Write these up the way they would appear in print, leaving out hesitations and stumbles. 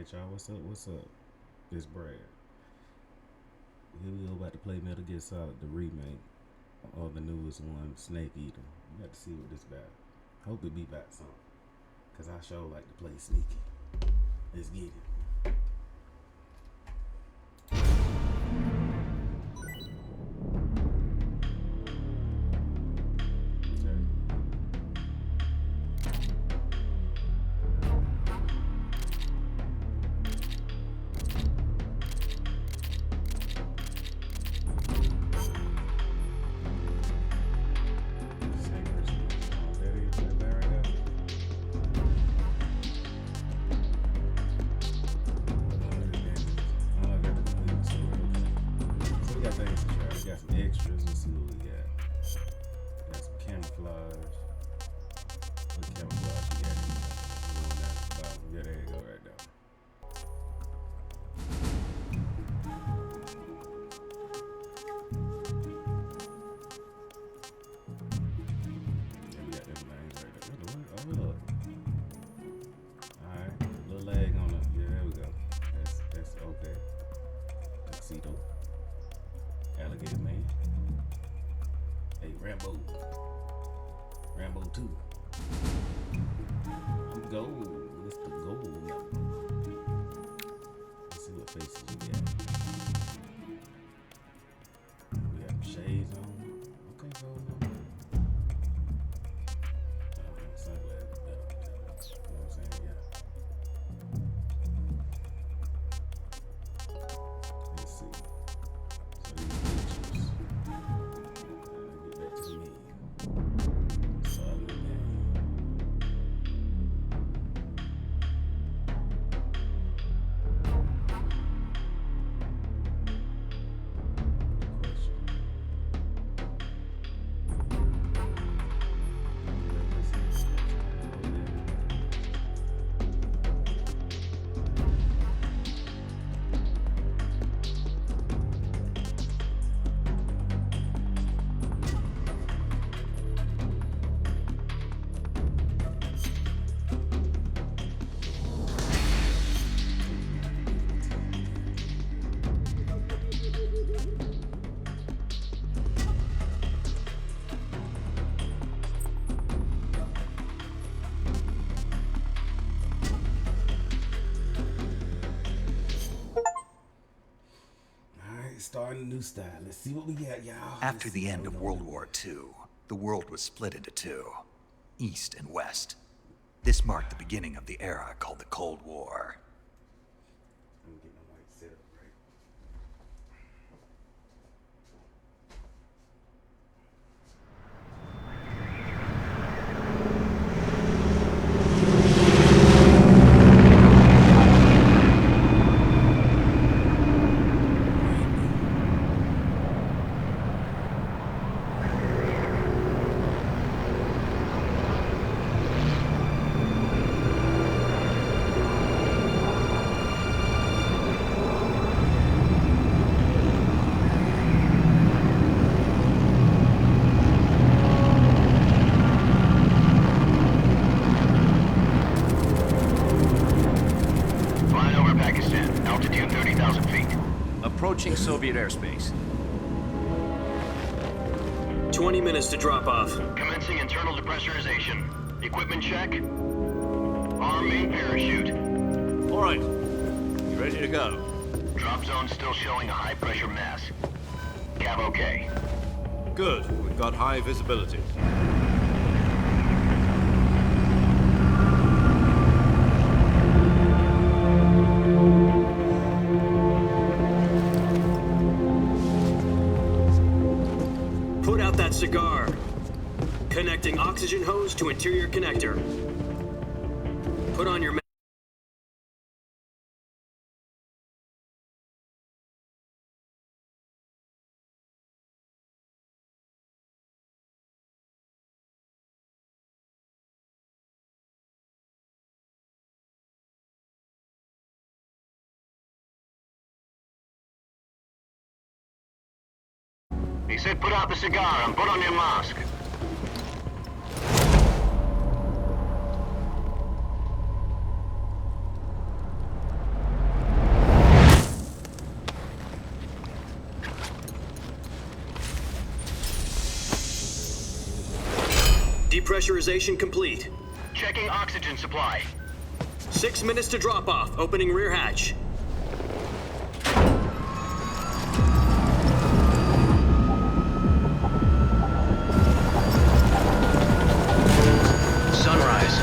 Alright, y'all, what's up? What's up? It's Brad. Here we go about to play Metal Gear Solid, the remake, or the newest one, Snake Eater. We got to see what this about. Hope it be about something. Cause I sure like to play sneaky. Let's get it. Got some extras. Let's see what we got. Got some camouflage. What camouflage we got in there? Yeah, there you go, right there. Yeah, we got them things right there. Oh, look. Alright, a little lag on it. Yeah, there we go. That's okay. Tuxedo. Alligator Man. Hey, Rambo. Rambo 2. I'm gold. It's the gold number. Let's see what faces we got. We got shades on. Okay, gold number. Sunglasses better. You know what I'm saying? Yeah. Let's see. Starting a new style. Let's see what we got, y'all. After the end of World War II, the world was split into two, East and West. This marked the beginning of the era called the Cold War. I'm getting my mic set up right. Approaching Soviet airspace. 20 minutes to drop off. Commencing internal depressurization. Equipment check. Arm main parachute. All right. You ready to go? Drop zone still showing a high pressure mass. Cav okay. Good. We've got high visibility. Put out that cigar. Connecting oxygen hose to interior connector. Put on your He said put out the cigar and put on your mask. Depressurization complete. Checking oxygen supply. 6 minutes to drop off. Opening rear hatch. Sunrise.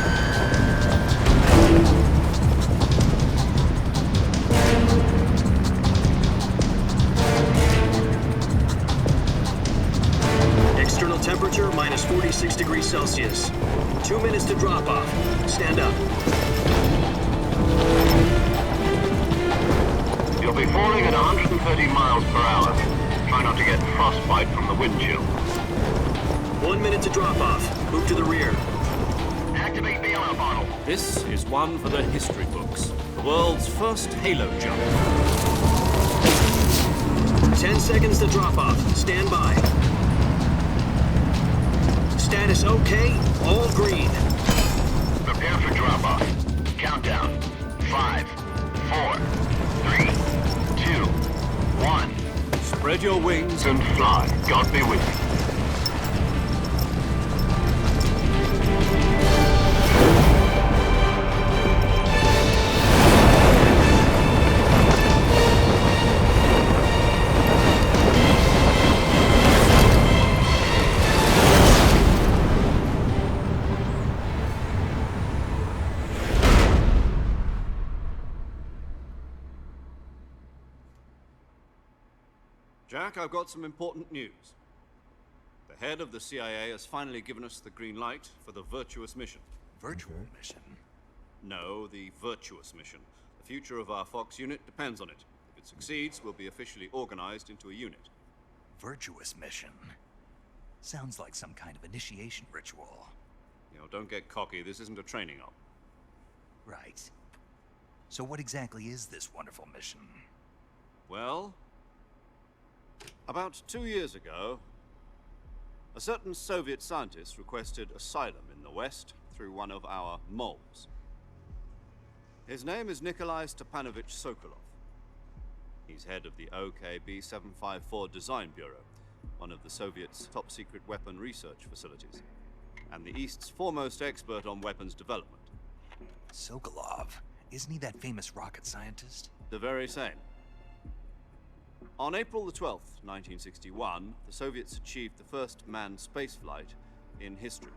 External temperature minus 46 degrees Celsius. 2 minutes to drop off. Stand up. You'll be falling at 130 miles per hour. Try not to get frostbite from the wind chill. 1 minute to drop off. Move to the rear. Activate bailout bottle. This is one for the history books. The world's first halo jump. 10 seconds to drop off. Stand by. Status okay. All green. Prepare for drop-off. Countdown. 5, 4, 3, 2, 1. Spread your wings And fly. God be with you. Jack, I've got some important news. The head of the CIA has finally given us the green light for the Virtuous mission. Virtual mission? No, the Virtuous mission. The future of our Fox unit depends on it. If it succeeds, we'll be officially organized into a unit. Virtuous mission? Sounds like some kind of initiation ritual. You know, don't get cocky. This isn't a training op. Right. So what exactly is this wonderful mission? Well, about 2 years ago, a certain Soviet scientist requested asylum in the West through one of our moles. His name is Nikolai Stepanovich Sokolov. He's head of the OKB 754 Design Bureau, one of the Soviets' top-secret weapon research facilities, and the East's foremost expert on weapons development. Sokolov? Isn't he that famous rocket scientist? The very same. On April the 12th, 1961, the Soviets achieved the first manned spaceflight in history.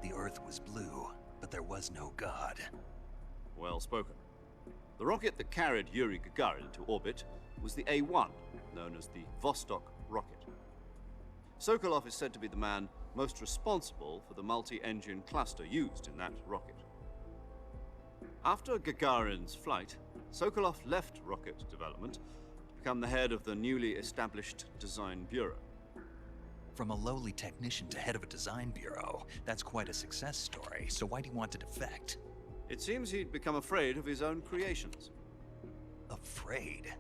The Earth was blue, but there was no God. Well spoken. The rocket that carried Yuri Gagarin to orbit was the A-1, known as the Vostok rocket. Sokolov is said to be the man most responsible for the multi-engine cluster used in that rocket. After Gagarin's flight, Sokolov left rocket development to become the head of the newly established Design Bureau. From a lowly technician to head of a design bureau, that's quite a success story, so why'd he want to defect? It seems he'd become afraid of his own creations. Afraid?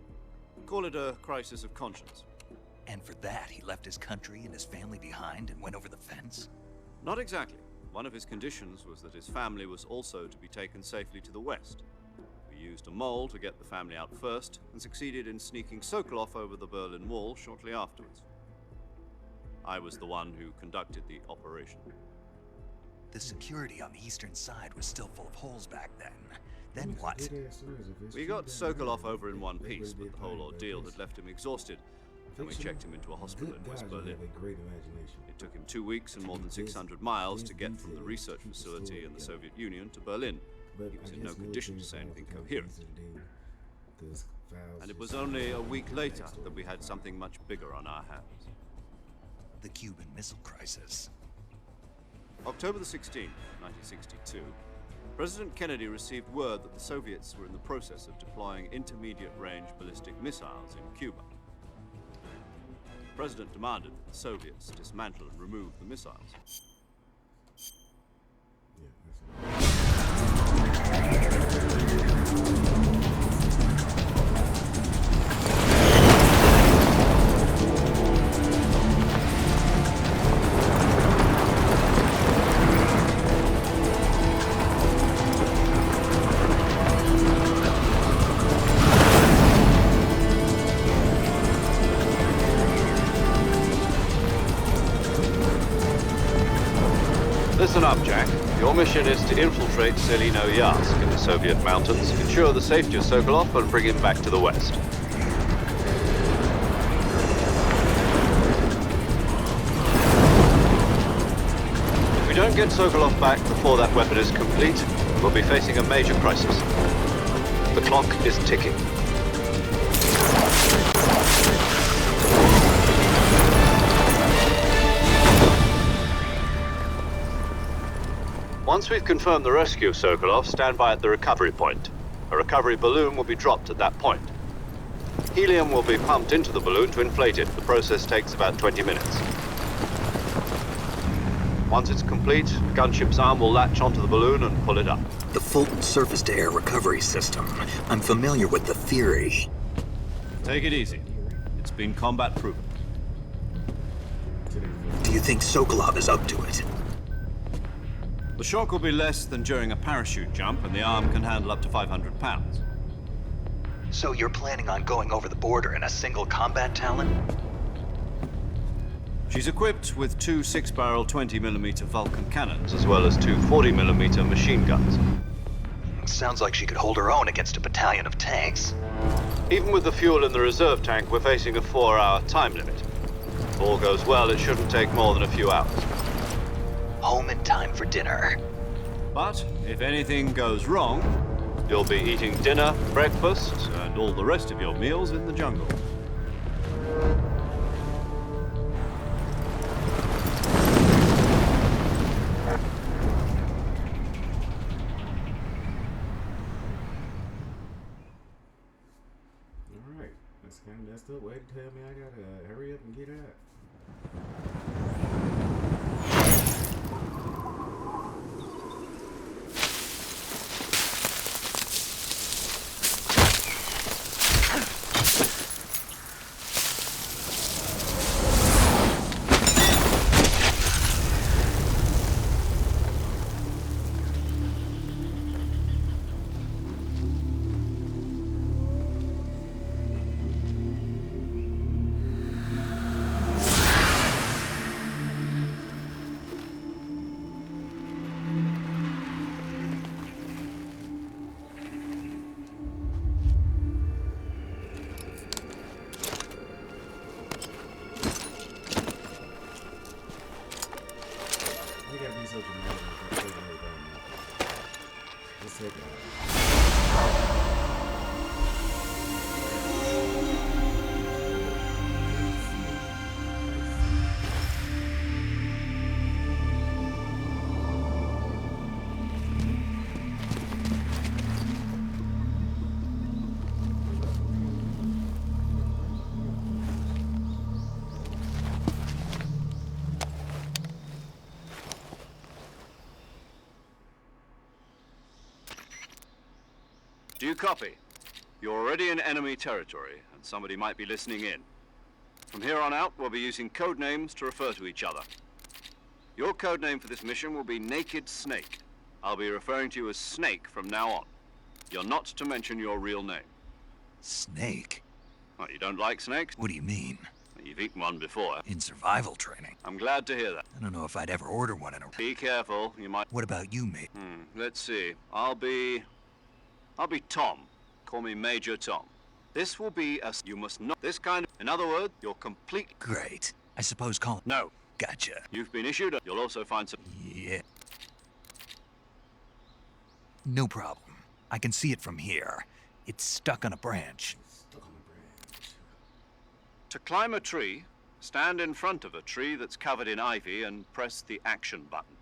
Call it a crisis of conscience. And for that, he left his country and his family behind and went over the fence? Not exactly. One of his conditions was that his family was also to be taken safely to the west. We used a mole to get the family out first, and succeeded in sneaking Sokolov over the Berlin Wall shortly afterwards. I was the one who conducted the operation. The security on the eastern side was still full of holes back then. Then what? We got Sokolov over in one piece, but the whole ordeal had left him exhausted, and we checked him into a hospital in West Berlin. It took him 2 weeks and more than 600 miles to get from the research facility in the Soviet Union to Berlin. He was in no condition to say anything coherent. And it was only a week later that we had something much bigger on our hands. The Cuban Missile Crisis. October the 16th, 1962, President Kennedy received word that the Soviets were in the process of deploying intermediate-range ballistic missiles in Cuba. The President demanded that the Soviets dismantle and remove the missiles. up, Jack. Your mission is to infiltrate Selino Yask in the Soviet mountains, ensure the safety of Sokolov, and bring him back to the West. If we don't get Sokolov back before that weapon is complete, we'll be facing a major crisis. The clock is ticking. Once we've confirmed the rescue of Sokolov, stand by at the recovery point. A recovery balloon will be dropped at that point. Helium will be pumped into the balloon to inflate it. The process takes about 20 minutes. Once it's complete, the gunship's arm will latch onto the balloon and pull it up. The Fulton surface-to-air recovery system. I'm familiar with the theory. Take it easy. It's been combat proven. Do you think Sokolov is up to it? The shock will be less than during a parachute jump, and the arm can handle up to 500 pounds. So you're planning on going over the border in a single combat Talon? She's equipped with two 6-barrel 20mm Vulcan cannons, as well as two 40mm machine guns. Sounds like she could hold her own against a battalion of tanks. Even with the fuel in the reserve tank, we're facing a 4-hour time limit. If all goes well, it shouldn't take more than a few hours. Home in time for dinner. But if anything goes wrong, you'll be eating dinner, breakfast, and all the rest of your meals in the jungle. Alright, that's kind of messed up. Way to tell me I gotta hurry up and get out. They gotta be so dramatic. That's so great, don't they? Let's take it. Do you copy? You're already in enemy territory, and somebody might be listening in. From here on out, we'll be using code names to refer to each other. Your code name for this mission will be Naked Snake. I'll be referring to you as Snake from now on. You're not to mention your real name. Snake? What, you don't like snakes? What do you mean? You've eaten one before. In survival training? I'm glad to hear that. I don't know if I'd ever order one in a... Be careful, you might... What about you, mate? Let's see. I'll be Tom. Call me Major Tom. This will be a... You must not... This kind of... In other words, you're complete... Great. I suppose call... No. Gotcha. You've been issued... You'll also find some... Yeah. No problem. I can see it from here. It's stuck on a branch. To climb a tree, stand in front of a tree that's covered in ivy and press the action button.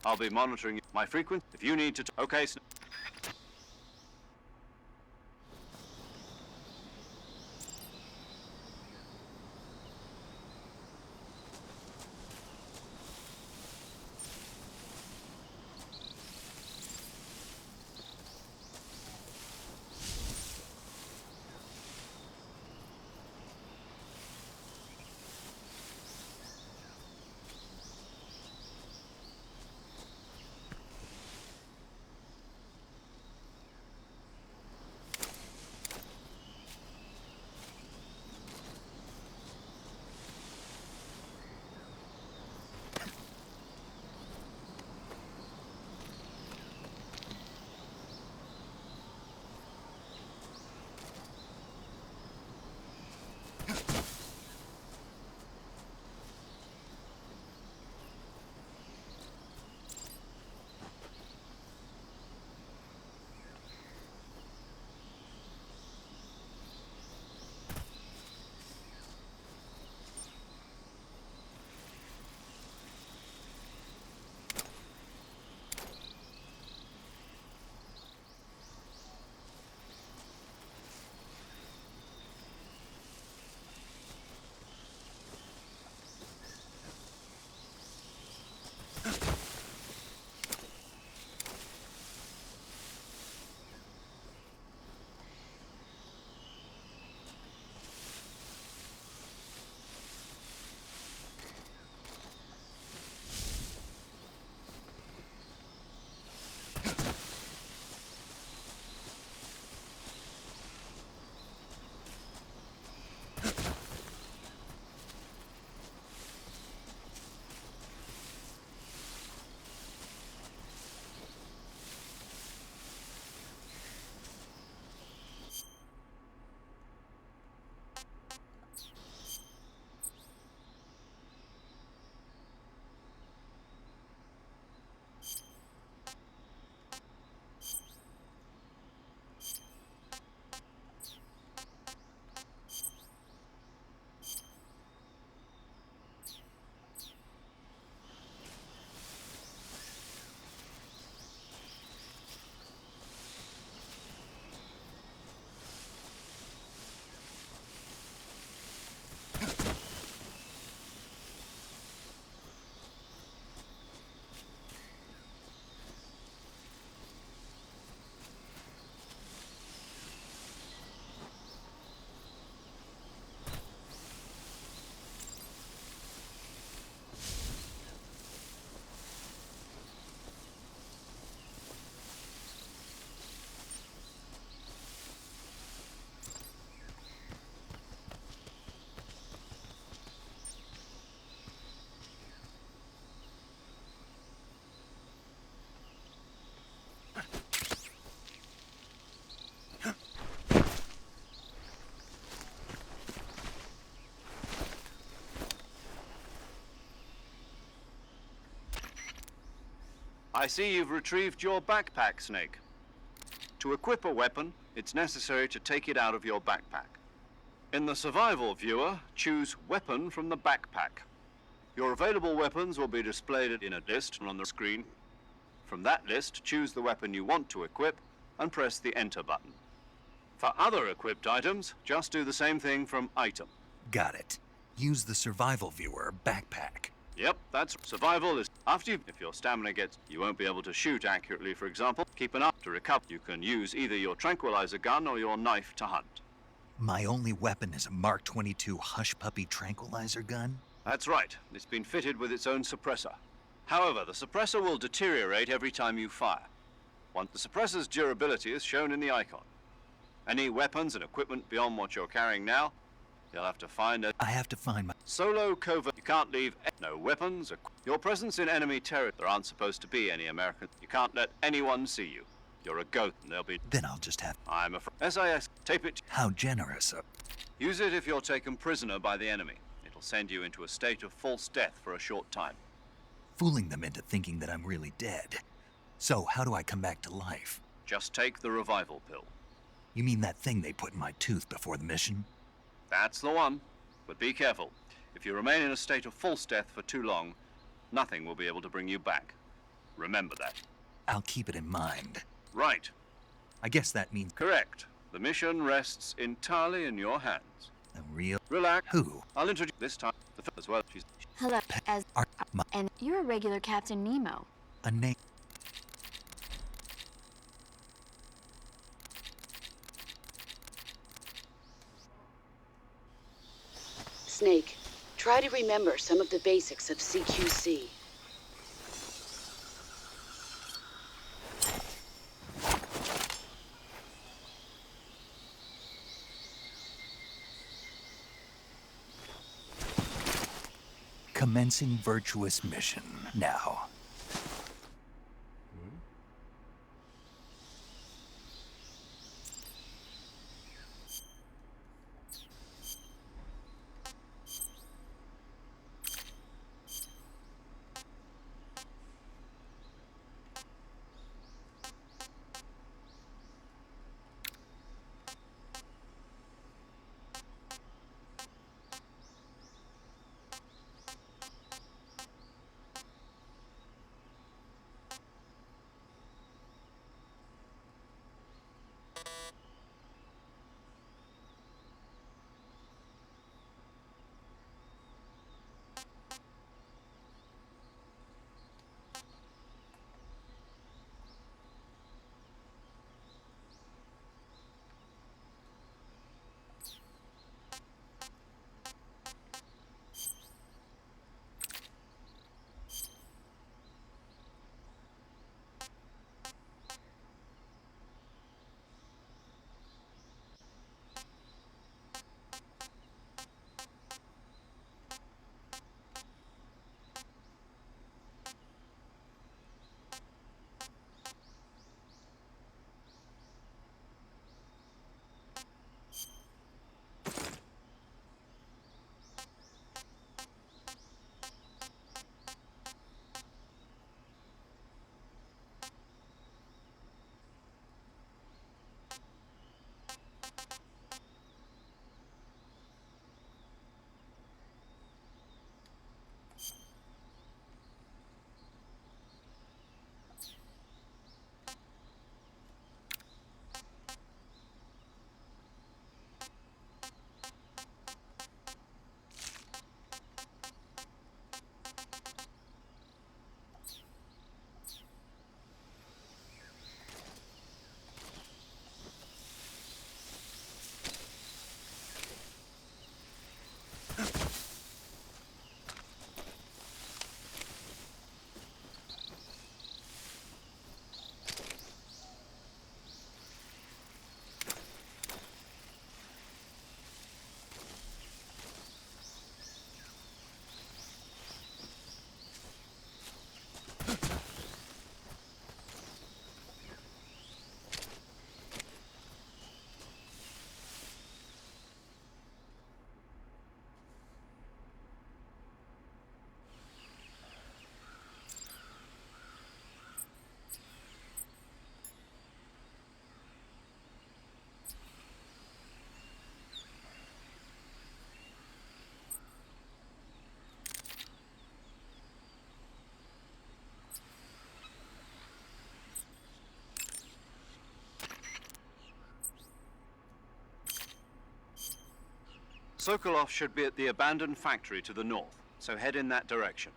I'll be monitoring my frequency. If you need to... Okay, I see you've retrieved your backpack, Snake. To equip a weapon, it's necessary to take it out of your backpack. In the survival viewer, choose Weapon from the backpack. Your available weapons will be displayed in a list on the screen. From that list, choose the weapon you want to equip and press the Enter button. For other equipped items, just do the same thing from Item. Got it. Use the survival viewer backpack. Yep, that's survival is after you, if your stamina gets, you won't be able to shoot accurately, for example. Keep an eye to recover. You can use either your tranquilizer gun or your knife to hunt. My only weapon is a Mark 22 Hush Puppy tranquilizer gun? That's right. It's been fitted with its own suppressor. However, the suppressor will deteriorate every time you fire. Once the suppressor's durability is shown in the icon. Any weapons and equipment beyond what you're carrying now, you'll have to find a I have to find my... solo covert. You can't leave no weapons. Your presence in enemy territory. There aren't supposed to be any Americans. You can't let anyone see you. You're a ghost and they'll be... Then I'll just have... I'm afraid. SIS, tape it. How generous. Use it if you're taken prisoner by the enemy. It'll send you into a state of false death for a short time. Fooling them into thinking that I'm really dead. So, how do I come back to life? Just take the revival pill. You mean that thing they put in my tooth before the mission? That's the one. But be careful. If you remain in a state of false death for too long, nothing will be able to bring you back. Remember that. I'll keep it in mind. Right. I guess that means Correct. The mission rests entirely in your hands. a real... Relax. Who? I'll introduce this time the film as well. She's Hello, as My, and you're a regular Captain Nemo. a name... Snake, try to remember some of the basics of CQC. Commencing virtuous mission. Now. Sokolov should be at the abandoned factory to the north, so head in that direction.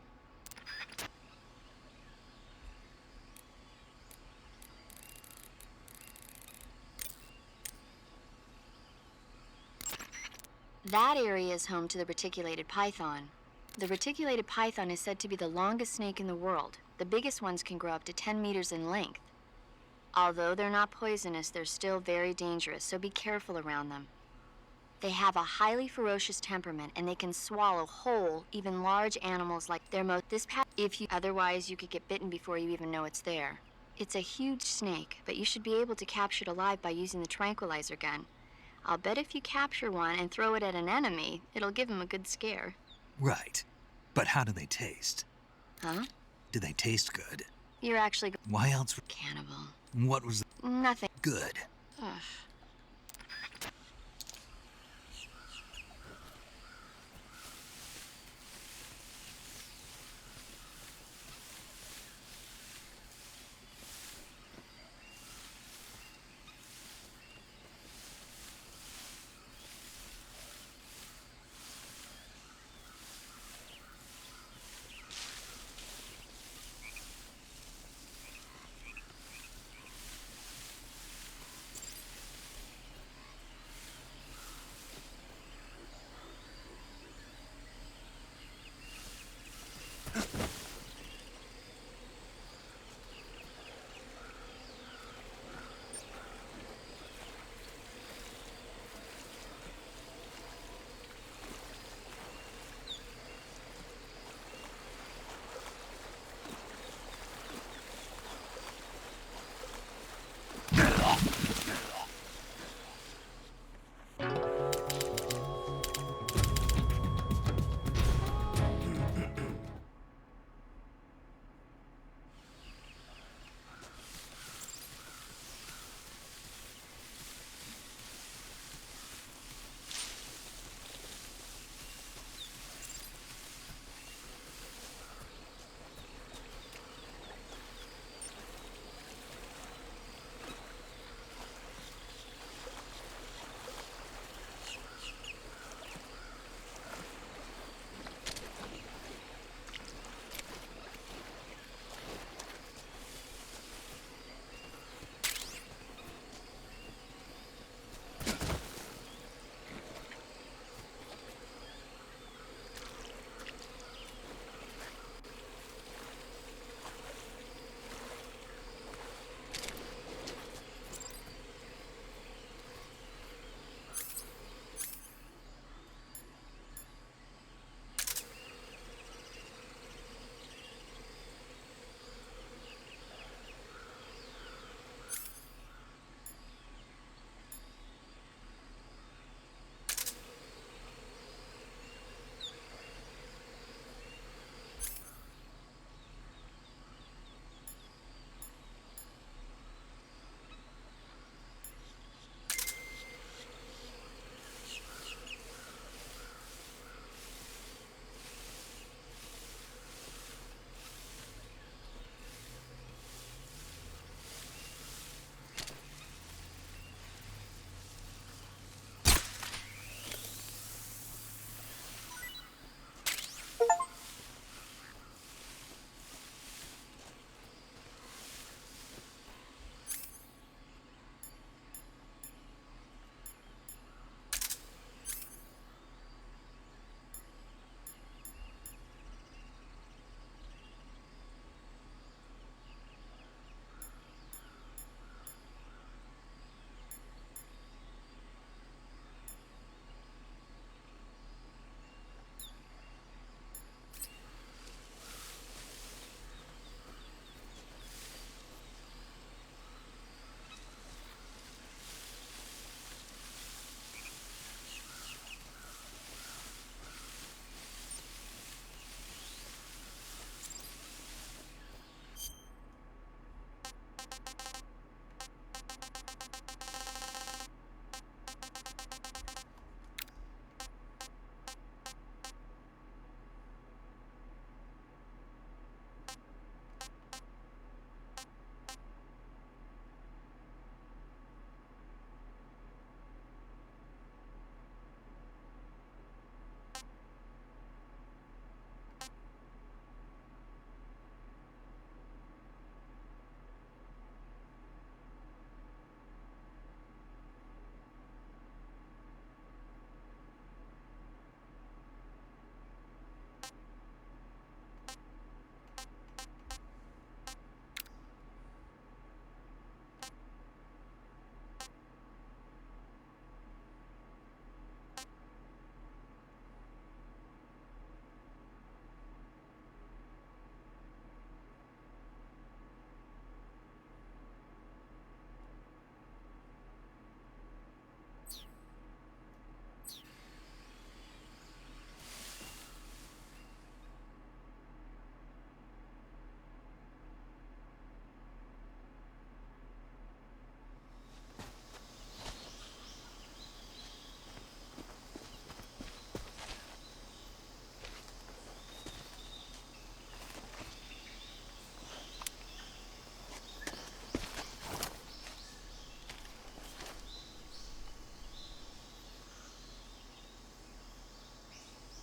That area is home to the reticulated python. The reticulated python is said to be the longest snake in the world. The biggest ones can grow up to 10 meters in length. Although they're not poisonous, they're still very dangerous, so be careful around them. They have a highly ferocious temperament, and they can swallow whole, even large animals like their otherwise you could get bitten before you even know it's there. It's a huge snake, but you should be able to capture it alive by using the tranquilizer gun. I'll bet if you capture one and throw it at an enemy, it'll give him a good scare. Right. But how do they taste? Huh? Do they taste good? You're actually Why else? cannibal. What was Nothing. good? Ugh.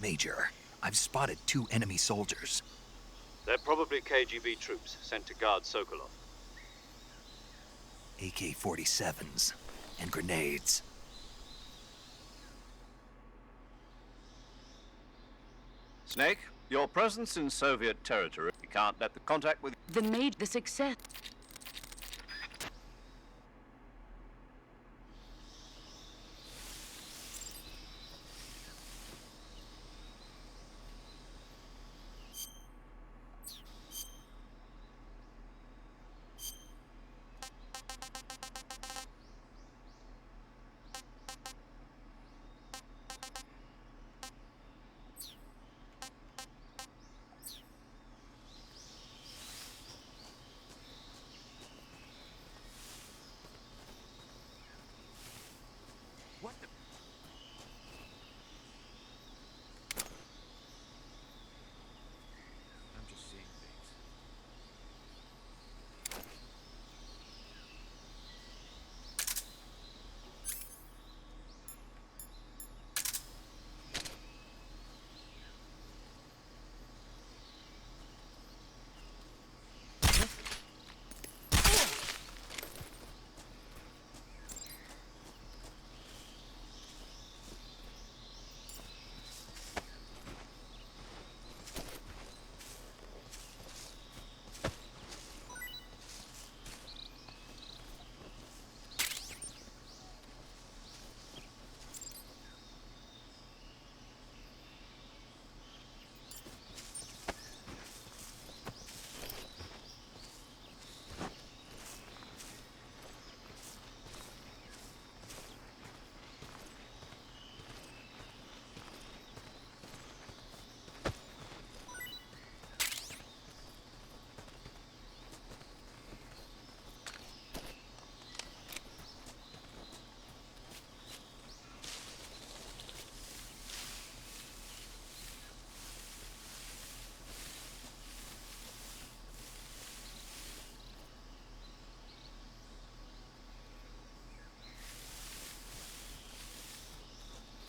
Major, I've spotted 2 enemy soldiers. They're probably KGB troops sent to guard Sokolov. AK-47s and grenades. Snake, your presence in Soviet territory. We can't let the contact with... The success. What the... I'm just seeing things.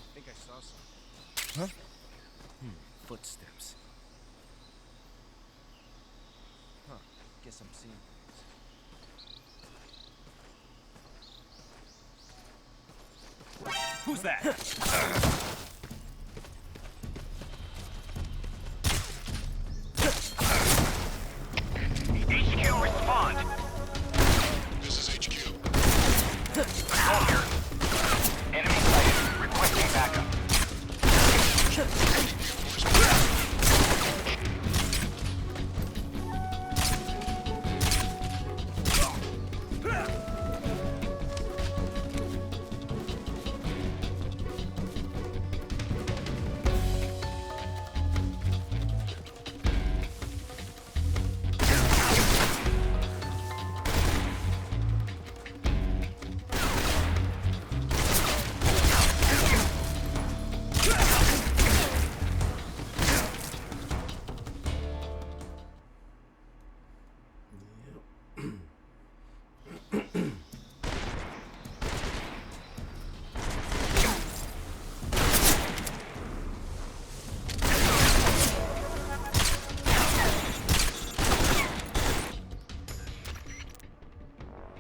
I think I saw something. Huh? Footsteps. Huh. Guess I'm seeing things. Who's that? HQ, respond. This is HQ. Control here. Enemy sighted. Requesting backup.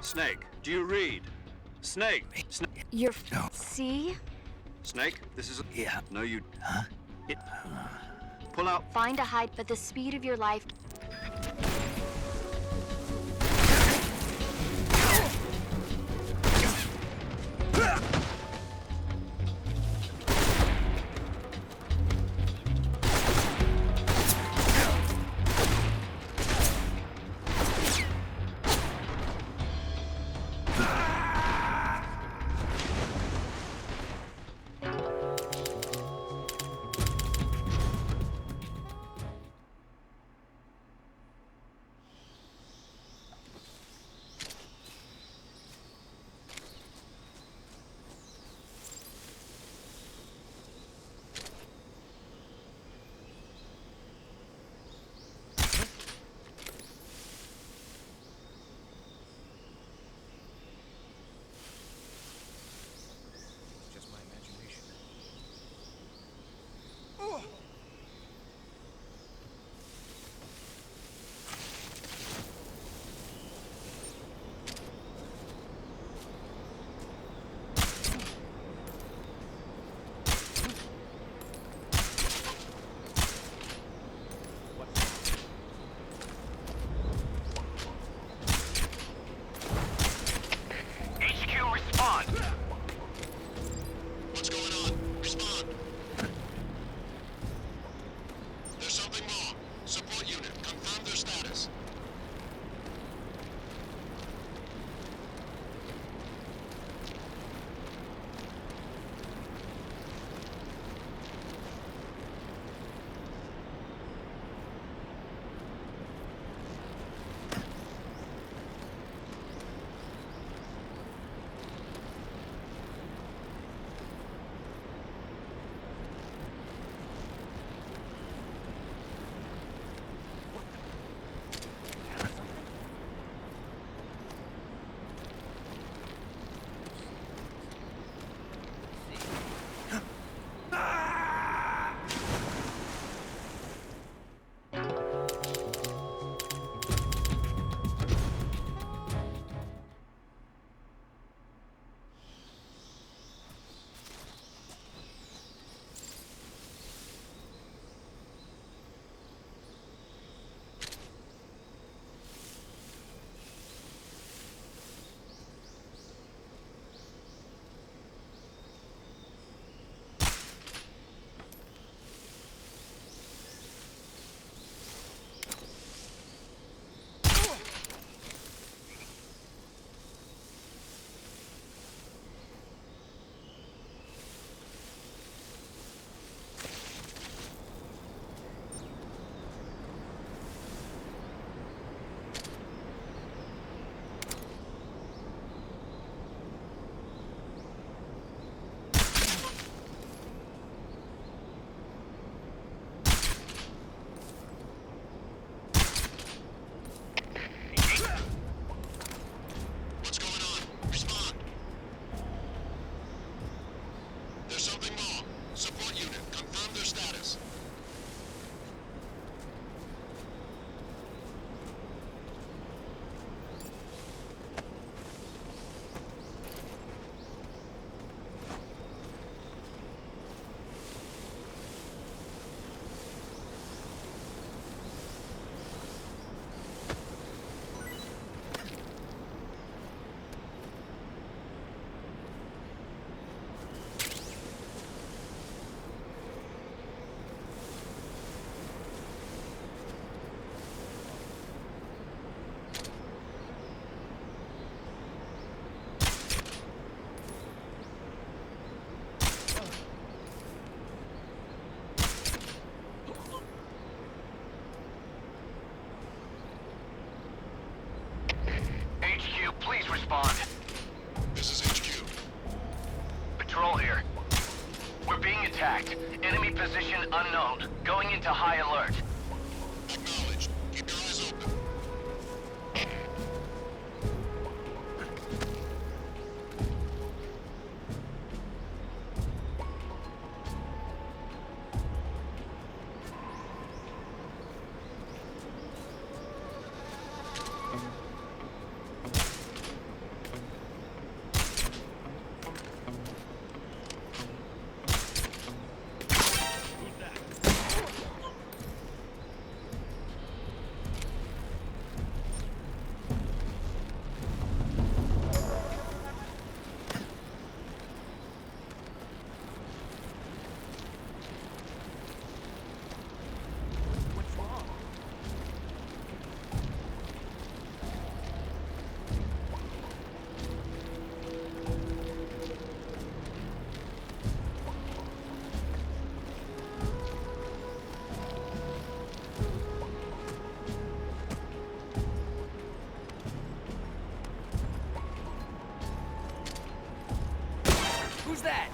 Snake, do you read? Snake! You're... No. See? Snake, this is... Yeah. No, you... Huh? It... Pull out... Find a hide, but the speed of your life... Control here. We're being attacked. Enemy position unknown. Going into high alert. Acknowledged. Keep your eyes open. Who's that?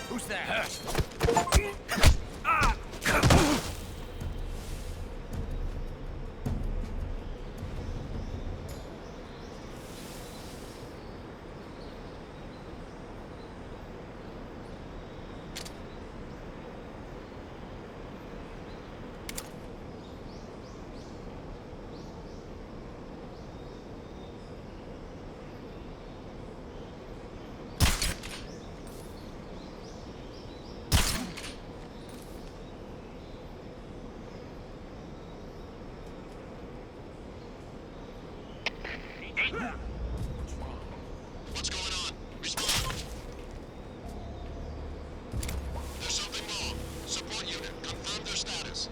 Who's that? What's going on? Respond. There's something wrong. Support unit, confirm their status.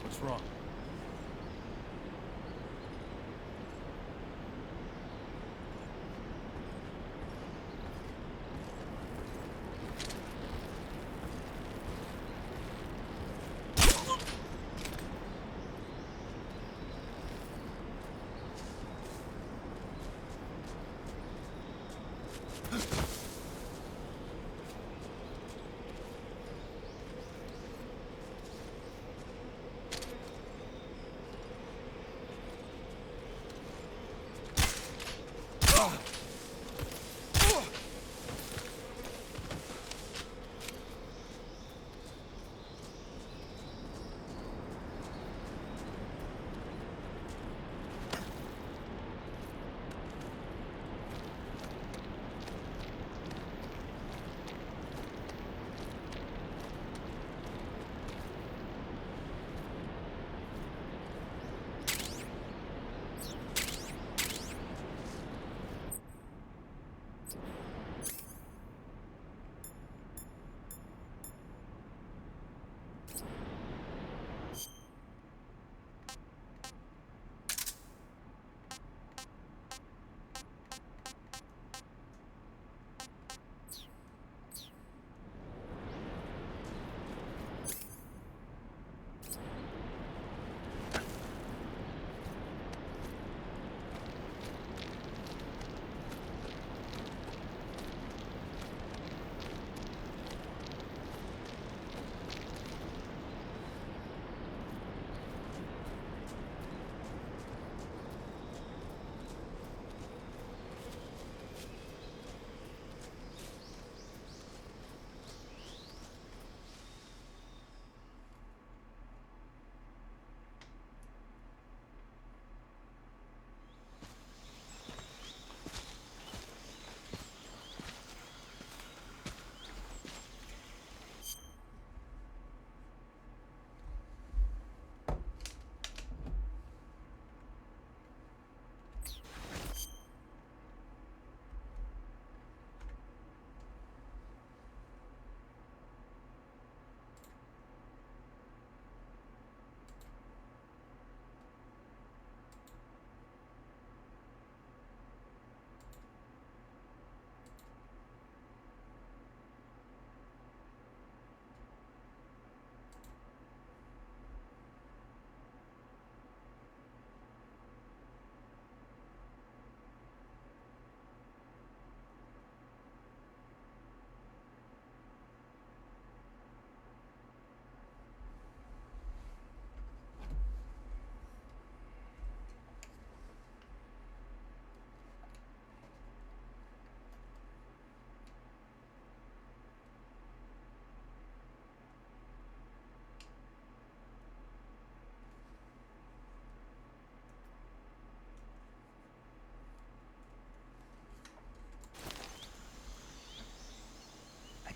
What's wrong?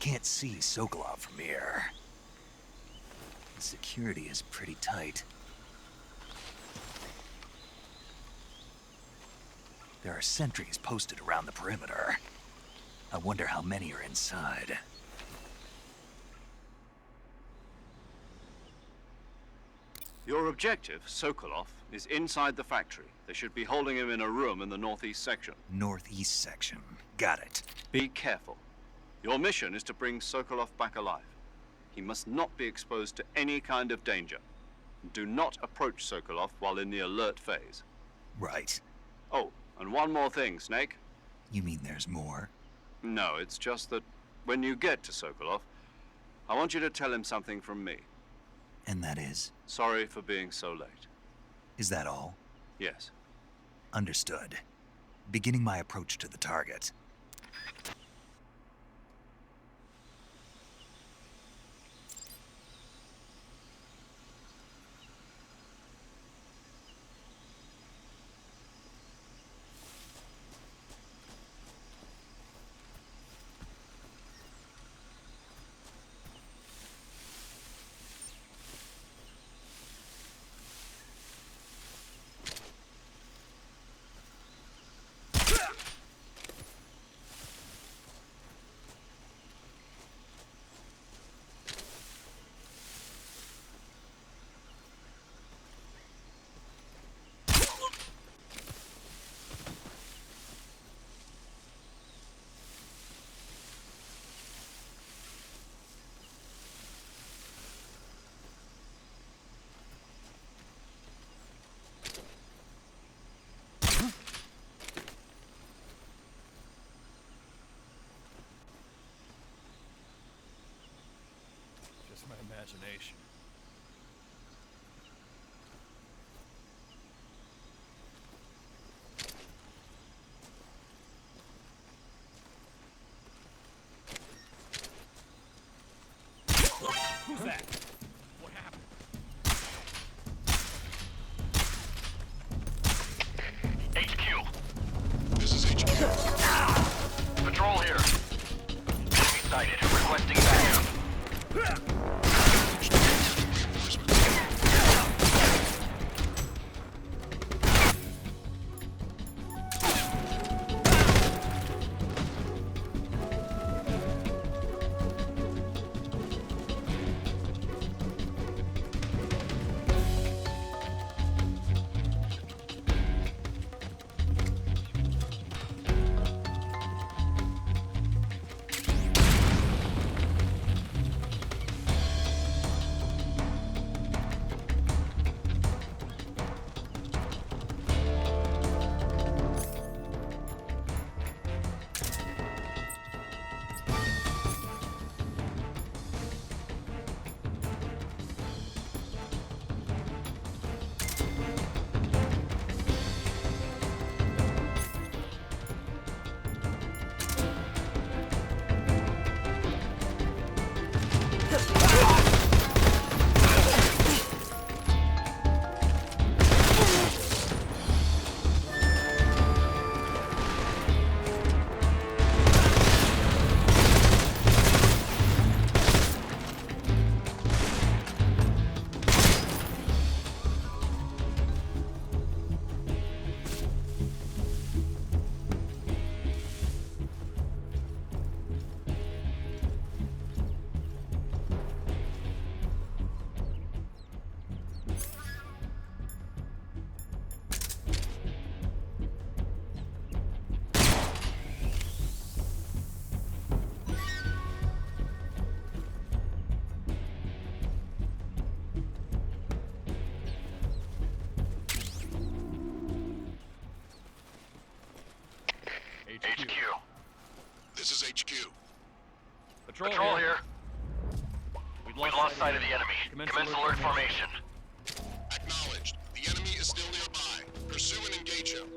can't see Sokolov from here. The security is pretty tight. There are sentries posted around the perimeter. I wonder how many are inside. Your objective, Sokolov, is inside the factory. They should be holding him in a room in the northeast section. Northeast section. Got it. Be careful. Your mission is to bring Sokolov back alive. He must not be exposed to any kind of danger. Do not approach Sokolov while in the alert phase. Right. Oh, and one more thing, Snake. You mean there's more? No, it's just that when you get to Sokolov, I want you to tell him something from me. And that is? Sorry for being so late. Is that all? Yes. Understood. Beginning my approach to the target. Just my imagination. Who's that? What happened? HQ. This is HQ. Patrol here. Enemy sighted. Requesting backup. HQ. This is HQ. Patrol here. We've lost sight of the enemy. Commence alert formation. Acknowledged. The enemy is still nearby. Pursue and engage him.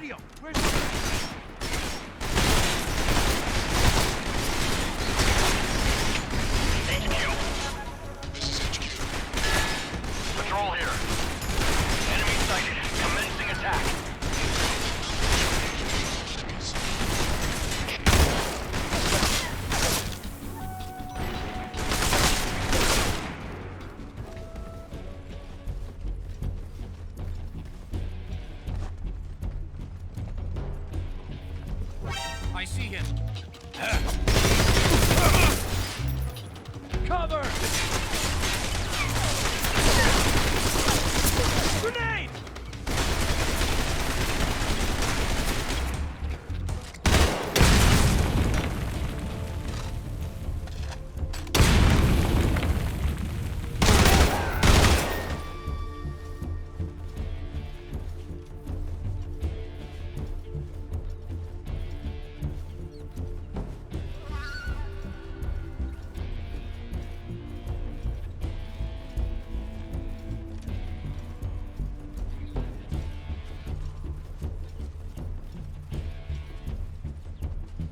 radio! Where's the... This is HQ. Patrol here. Enemy sighted. Commencing attack. I see him. Cover! Grenade!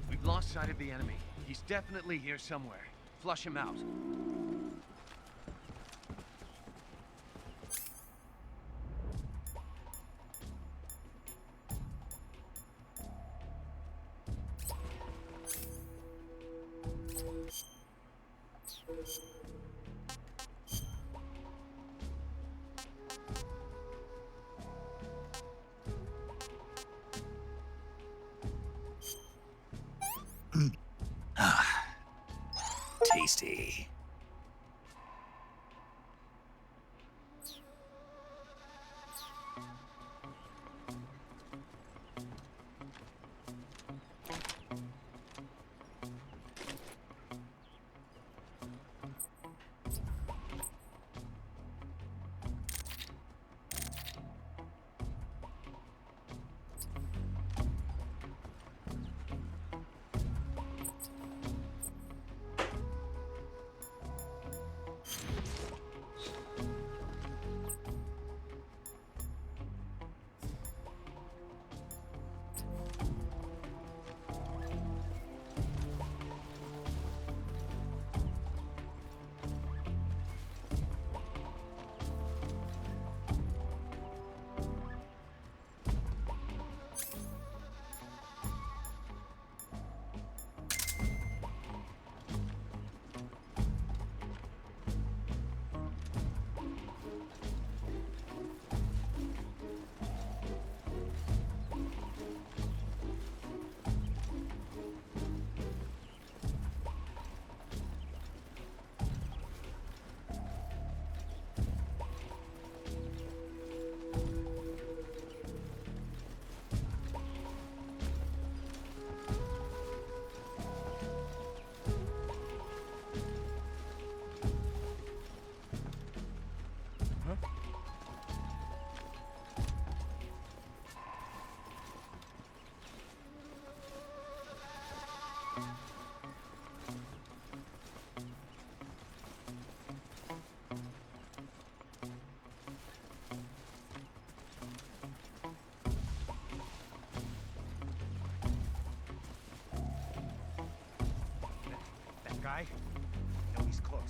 We've lost sight of the enemy. He's definitely here somewhere. Flush him out. Tasty. That guy? No, he's close.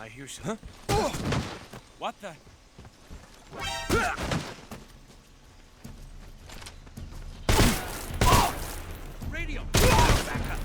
I hear some... What the? Radio! Back up!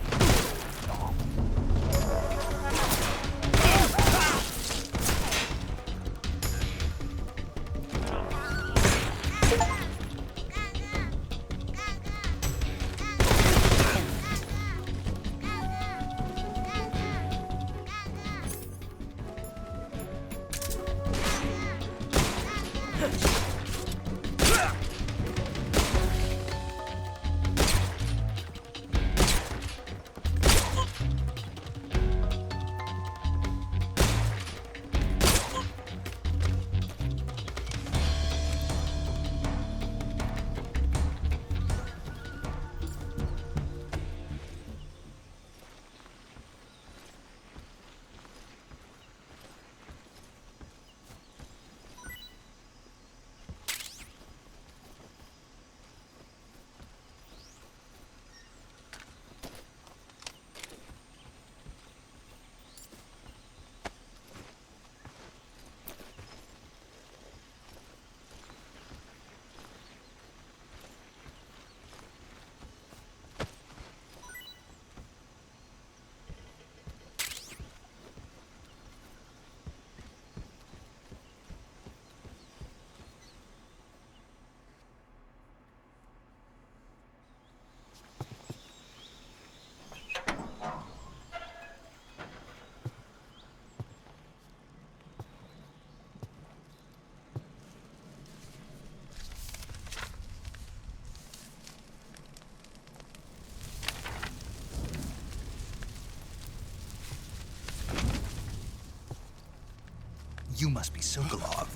You must be Sokolov.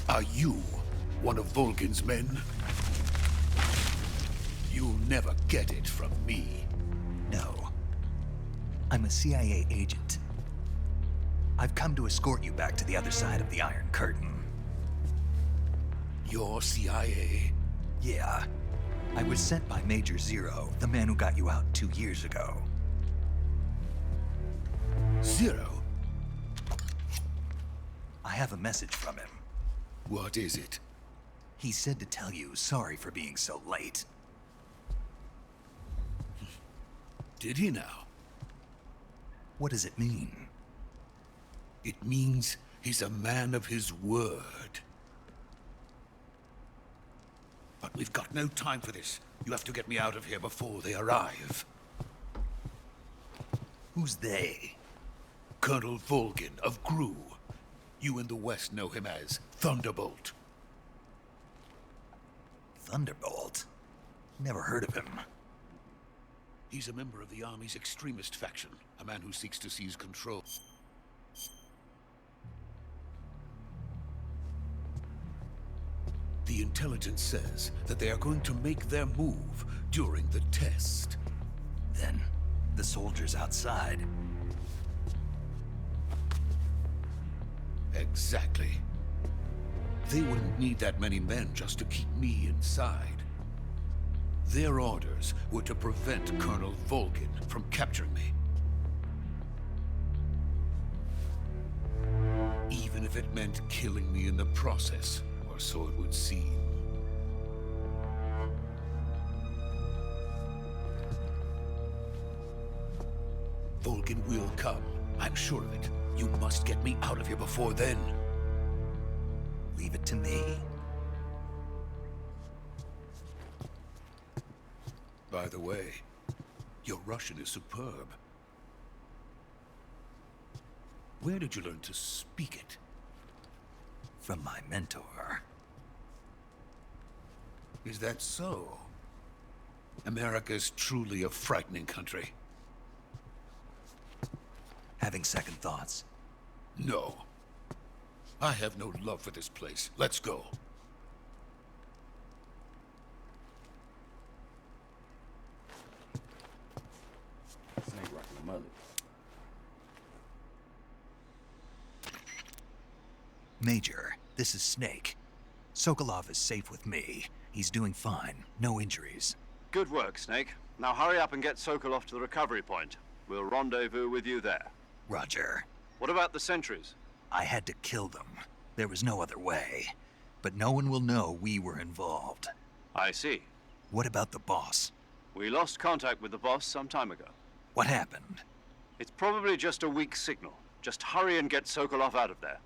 Are you one of Volgin's men? You'll never get it from me. No. I'm a CIA agent. I've come to escort you back to the other side of the Iron Curtain. You're CIA? Yeah. I was sent by Major Zero, the man who got you out 2 years ago. Zero? I have a message from him. What is it? He said to tell you sorry for being so late. Did he now? What does it mean? It means he's a man of his word. But we've got no time for this. You have to get me out of here before they arrive. Who's they? Colonel Volgin of Gru. You in the West know him as Thunderbolt. Thunderbolt? Never heard of him. He's a member of the Army's extremist faction, a man who seeks to seize control. The intelligence says that they are going to make their move during the test. Then, the soldiers outside. Exactly. They wouldn't need that many men just to keep me inside. Their orders were to prevent Colonel Volgin from capturing me. Even if it meant killing me in the process, or so it would seem. Volgin will come. I'm sure of it. You must get me out of here before then. Leave it to me. By the way, your Russian is superb. Where did you learn to speak it? From my mentor. Is that so? America's truly a frightening country. Having second thoughts? No. I have no love for this place. Let's go. Snake rocking the mullet. Major, this is Snake. Sokolov is safe with me. He's doing fine. No injuries. Good work, Snake. Now hurry up and get Sokolov to the recovery point. We'll rendezvous with you there. Roger. What about the sentries? I had to kill them. There was no other way. But no one will know we were involved. I see. What about the boss? We lost contact with the boss some time ago. What happened? It's probably just a weak signal. Just hurry and get Sokolov out of there.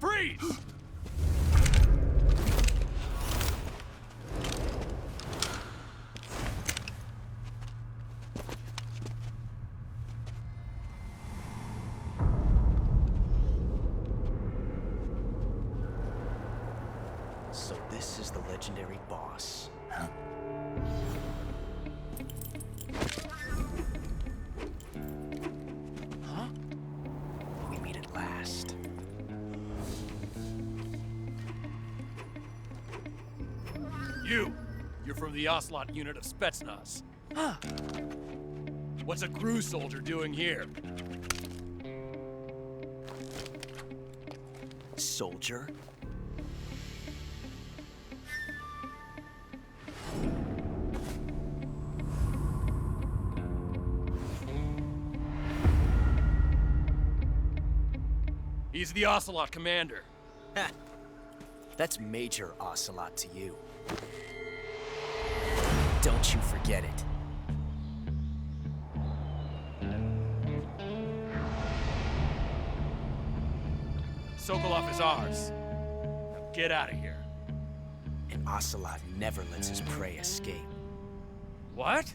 Freeze! So this is the legendary boss. Huh? Huh? We meet at last. You're from the Ocelot unit of Spetsnaz. Huh. What's a GRU soldier doing here? Soldier? He's the Ocelot commander. Ha! That's Major Ocelot to you. Don't you forget it. Sokolov is ours. Now get out of here. And Ocelot never lets his prey escape. What?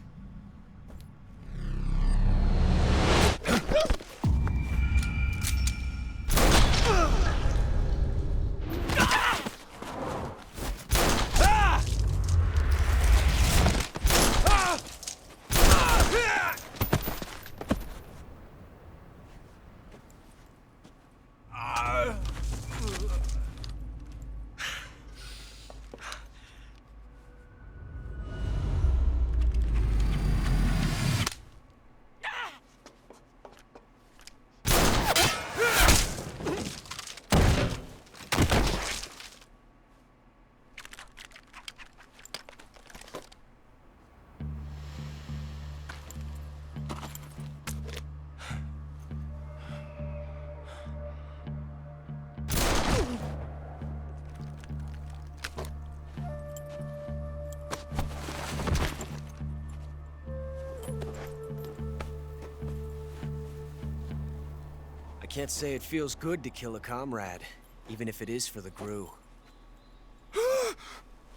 I can't say it feels good to kill a comrade, even if it is for the GRU.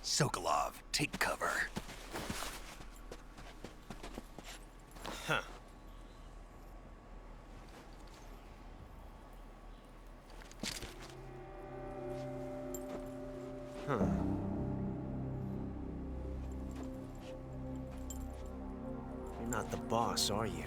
Sokolov, take cover. Huh. Huh. You're not the boss, are you?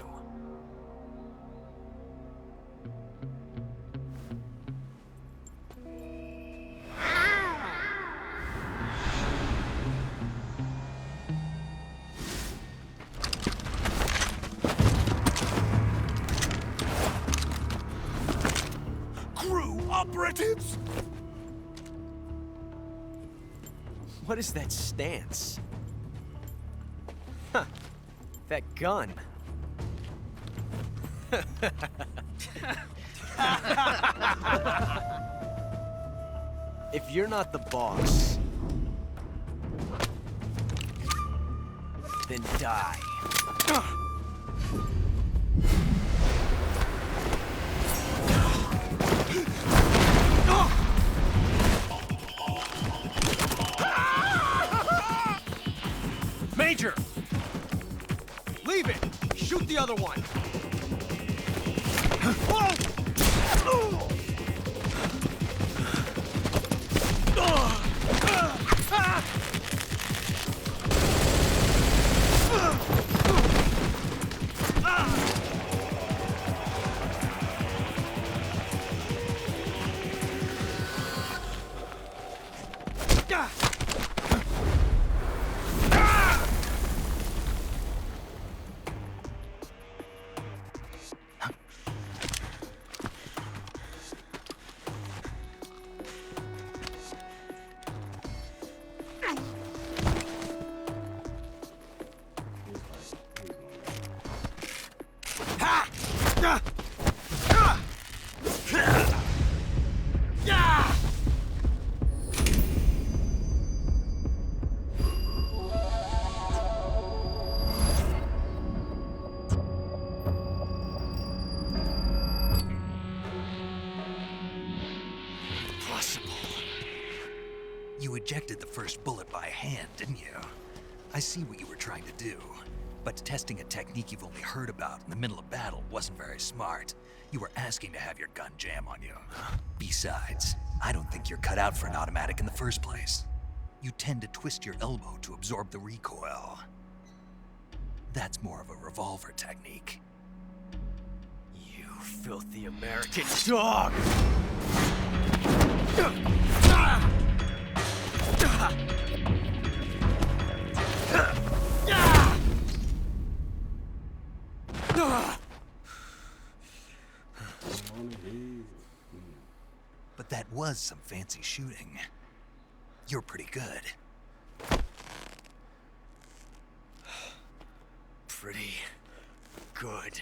Operatives? What is that stance? Huh. That gun. If you're not the boss, then die. Major! Leave it! Shoot the other one! You ejected the first bullet by hand, didn't you? I see what you were trying to do. But testing a technique you've only heard about in the middle of battle wasn't very smart. You were asking to have your gun jam on you. Besides, I don't think you're cut out for an automatic in the first place. You tend to twist your elbow to absorb the recoil. That's more of a revolver technique. You filthy American dog! But that was some fancy shooting. You're pretty good. Pretty good.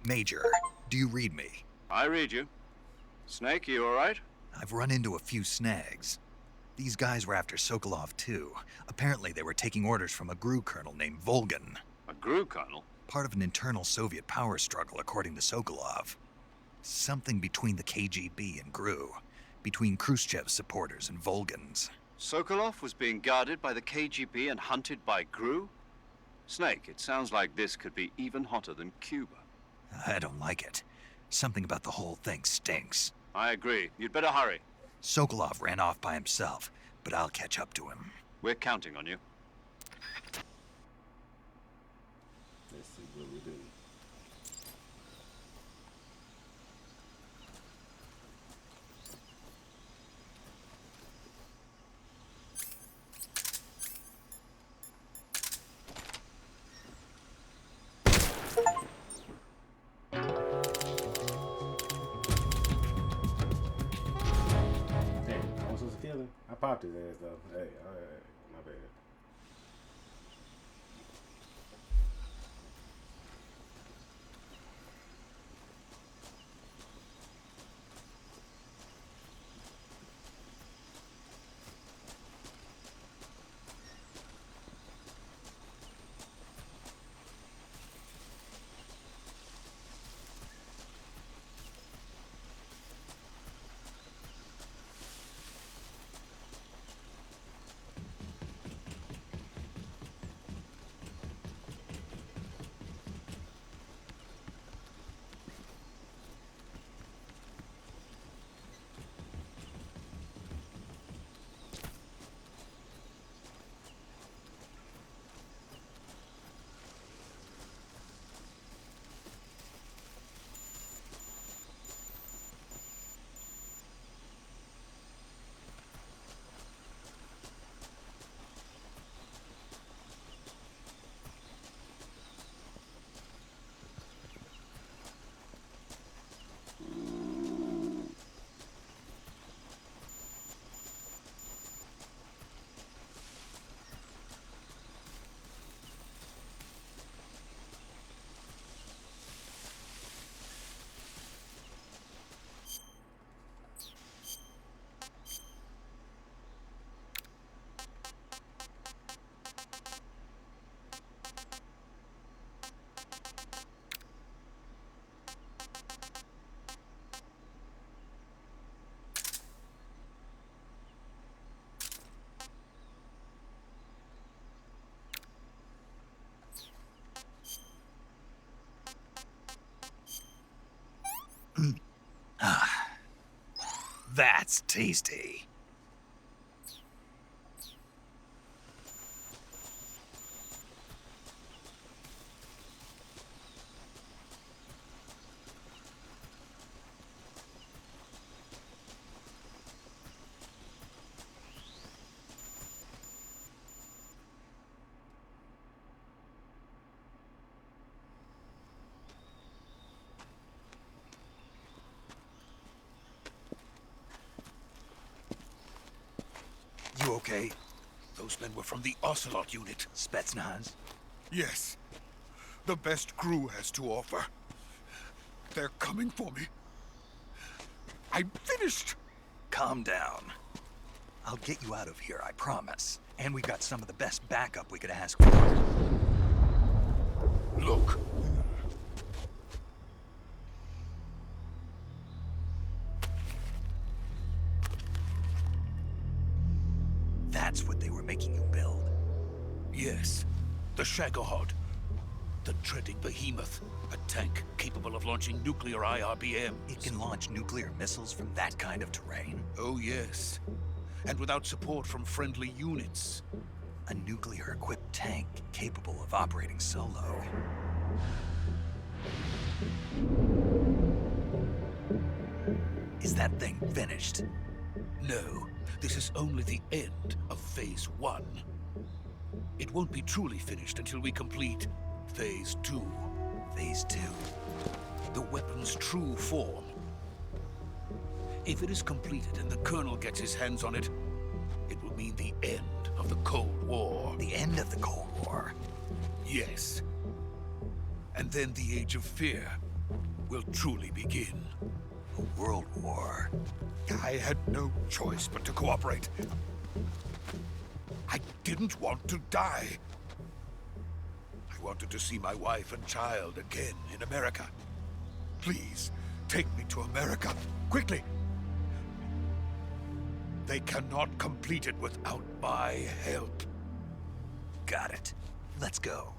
Major, do you read me? I read you. Snake, you all right? I've run into a few snags. These guys were after Sokolov too. Apparently they were taking orders from a GRU colonel named Volgin. A GRU colonel? Part of an internal Soviet power struggle, according to Sokolov. Something between the KGB and GRU. Between Khrushchev's supporters and Volgin's. Sokolov was being guarded by the KGB and hunted by GRU? Snake, it sounds like this could be even hotter than Cuba. I don't like it. Something about the whole thing stinks. I agree. You'd better hurry. Sokolov ran off by himself, but I'll catch up to him. We're counting on you. Let's see what we do. I popped his ass though. Hey, alright, my bad. That's tasty. You okay? Those men were from the Ocelot unit. Spetsnaz? Yes. The best crew has to offer. They're coming for me. I'm finished! Calm down. I'll get you out of here, I promise. And we got some of the best backup we could ask for. Look. That's what they were making you build? Yes. The Shagohod. The treading behemoth. A tank capable of launching nuclear IRBMs. It can launch nuclear missiles from that kind of terrain? Oh, yes. And without support from friendly units. A nuclear-equipped tank capable of operating solo. Is that thing finished? No. This is only the end of Phase 1. It won't be truly finished until we complete Phase 2. Phase 2? The weapon's true form. If it is completed and the Colonel gets his hands on it, it will mean the end of the Cold War. The end of the Cold War? Yes. And then the Age of Fear will truly begin. A world war? I had no choice but to cooperate. I didn't want to die. I wanted to see my wife and child again in America. Please, take me to America, quickly. They cannot complete it without my help. Got it. Let's go.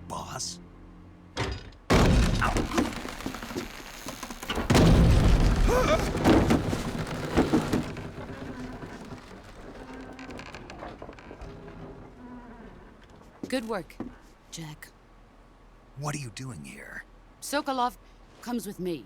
Boss? Good work, Jack. What are you doing here? Sokolov comes with me.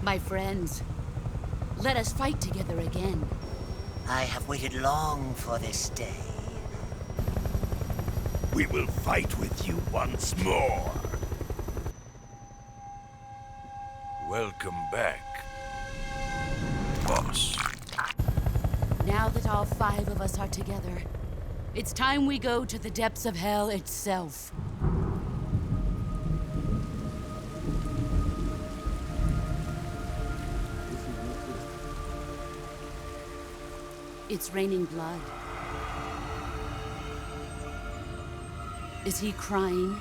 My friends, let us fight together again. I have waited long for this day. We will fight with you once more. Welcome back, boss. Now that all 5 of us are together, it's time we go to the depths of hell itself. It's raining blood. Is he crying?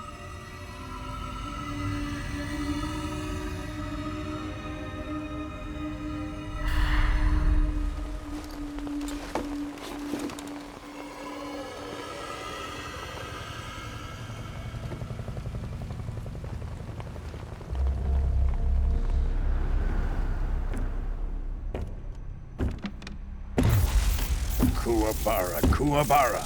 Kuwabara, Kuwabara.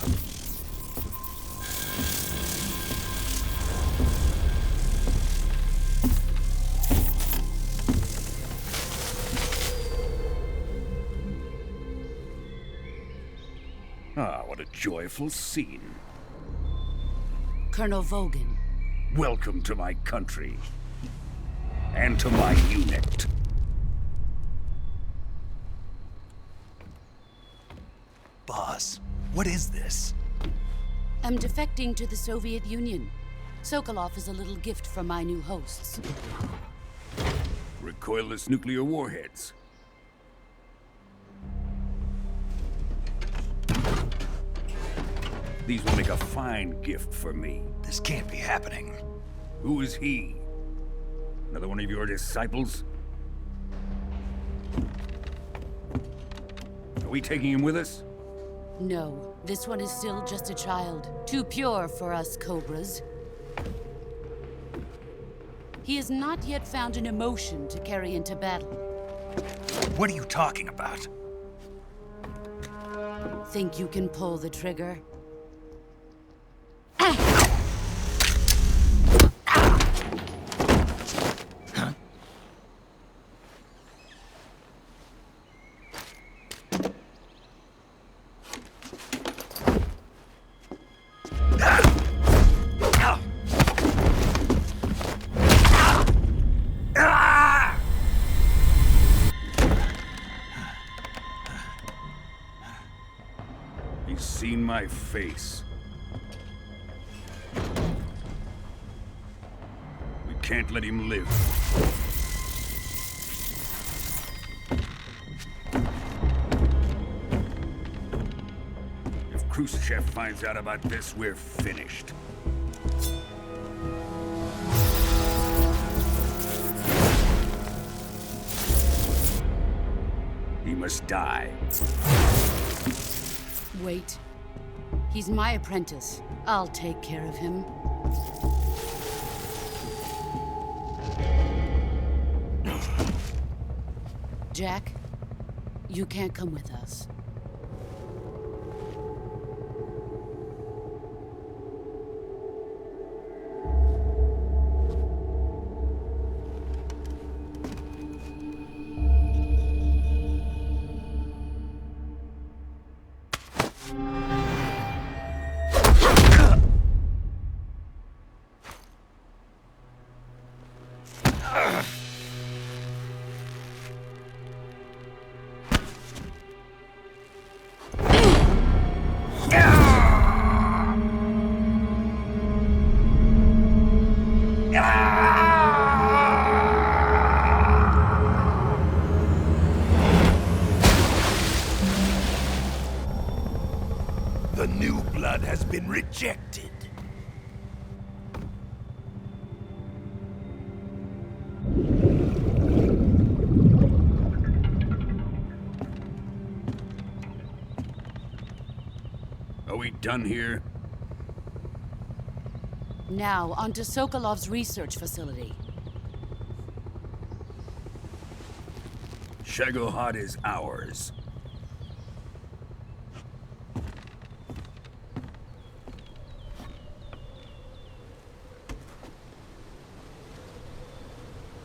Ah, what a joyful scene. Colonel Volgin. Welcome to my country. And to my unit. Boss, what is this? I'm defecting to the Soviet Union. Sokolov is a little gift from my new hosts. Recoilless nuclear warheads. These will make a fine gift for me. This can't be happening. Who is he? Another one of your disciples? Are we taking him with us? No, this one is still just a child. Too pure for us Cobras. He has not yet found an emotion to carry into battle. What are you talking about? Think you can pull the trigger? He's seen my face. We can't let him live. If Khrushchev finds out about this, we're finished. He must die. Wait. He's my apprentice. I'll take care of him. Jack, you can't come with us. The new blood has been rejected. Are we done here? Now, onto Sokolov's research facility. Shagohod is ours.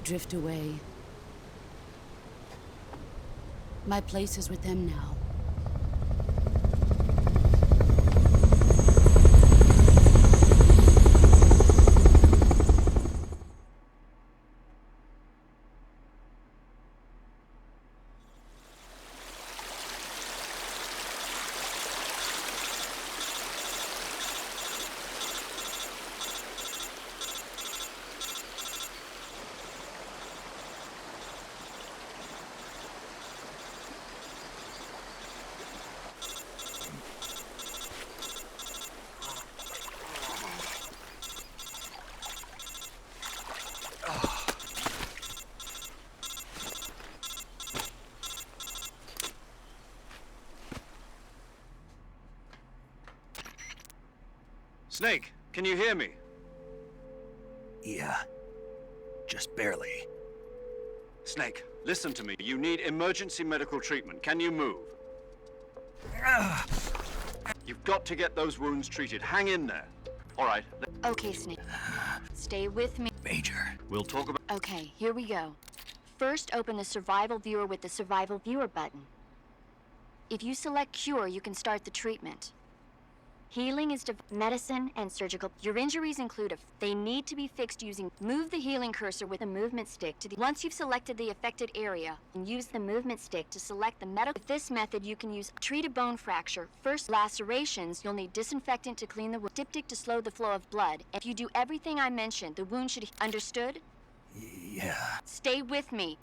Drift away. My place is with them now. Snake, can you hear me? Yeah. Just barely. Snake, listen to me. You need emergency medical treatment. Can you move? You've got to get those wounds treated. Hang in there. All right. Okay, Snake. Stay with me. Major. We'll talk about... Okay, here we go. First, open the survival viewer with the survival viewer button. If you select cure, you can start the treatment. Healing is medicine and surgical. Your injuries include they need to be fixed using move the healing cursor with a movement stick to the once you've selected the affected area and use the movement stick to select the medical. With this method you can use treat a bone fracture. First lacerations, you'll need disinfectant to clean the wound, diptych to slow the flow of blood. If you do everything I mentioned, the wound should understood? Yeah. Stay with me.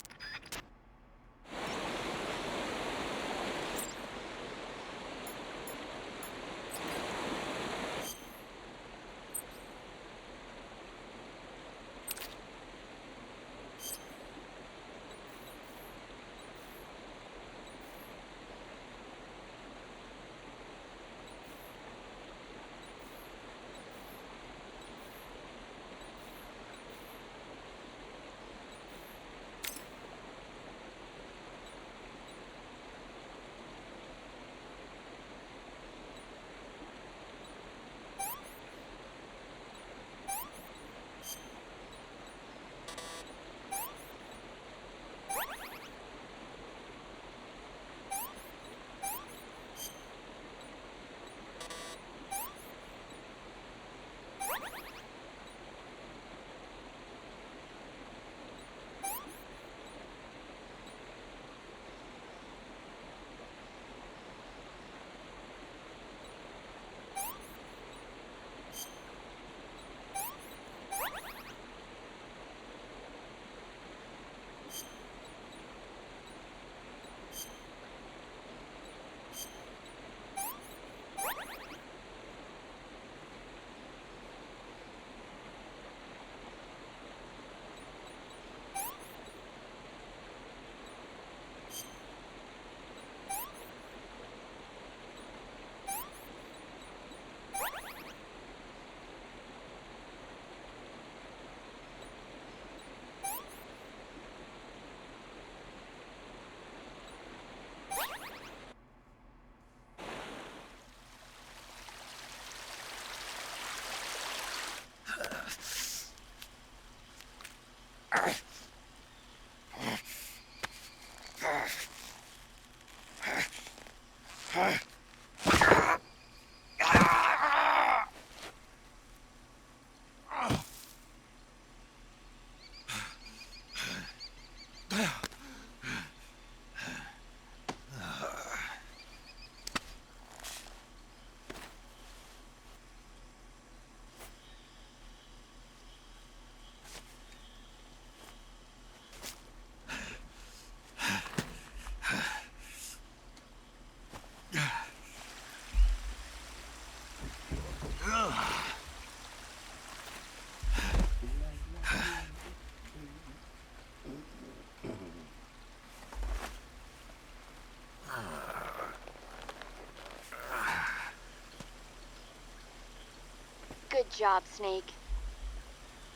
Good job, Snake.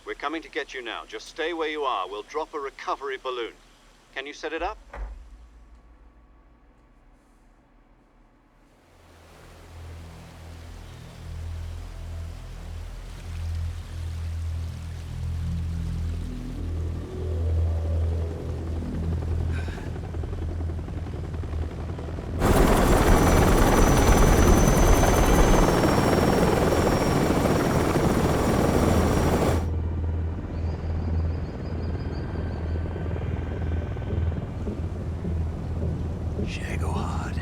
We're coming to get you now. Just stay where you are. We'll drop a recovery balloon. Can you set it up? Shagohod.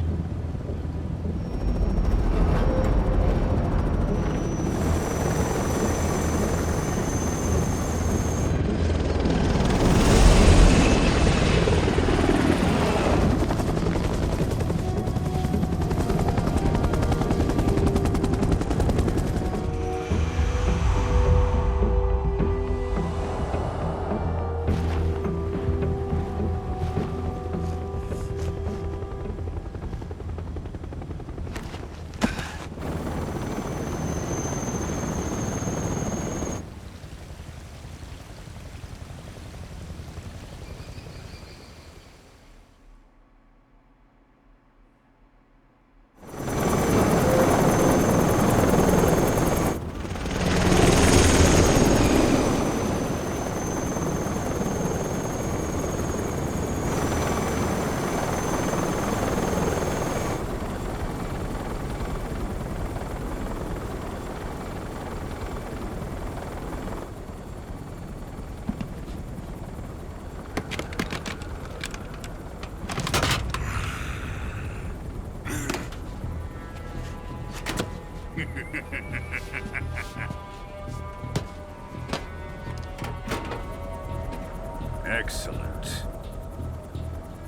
Excellent.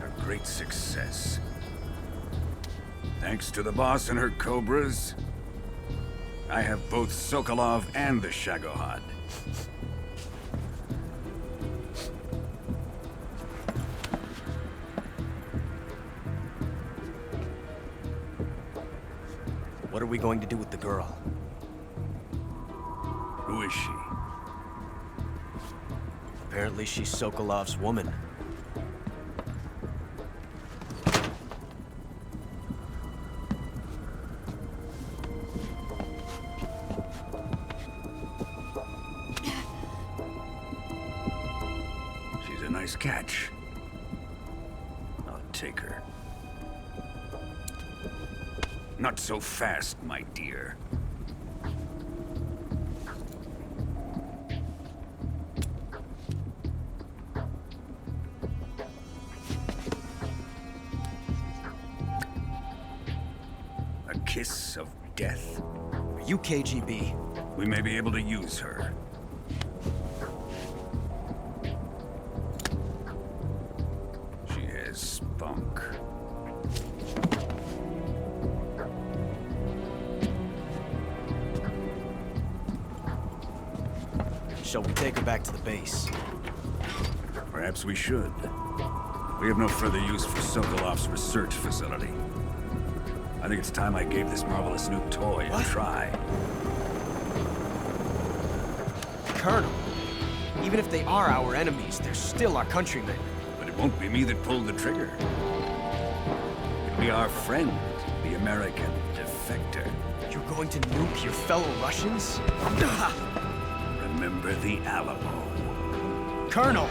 A great success. Thanks to the boss and her cobras, I have both Sokolov and the Shagohod. What are we going to do with the girl? Who is she? Apparently she's Sokolov's woman. She's a nice catch. I'll take her. Not so fast, my dear. A kiss of death? Are you KGB? We may be able to use her. She has spunk. Shall we take her back to the base? Perhaps we should. We have no further use for Sokolov's research facility. I think it's time I gave this marvelous new toy a try. Colonel, even if they are our enemies, they're still our countrymen. But it won't be me that pulled the trigger. It'll be our friend, the American defector. You're going to nuke your fellow Russians? Remember the Alamo. Colonel!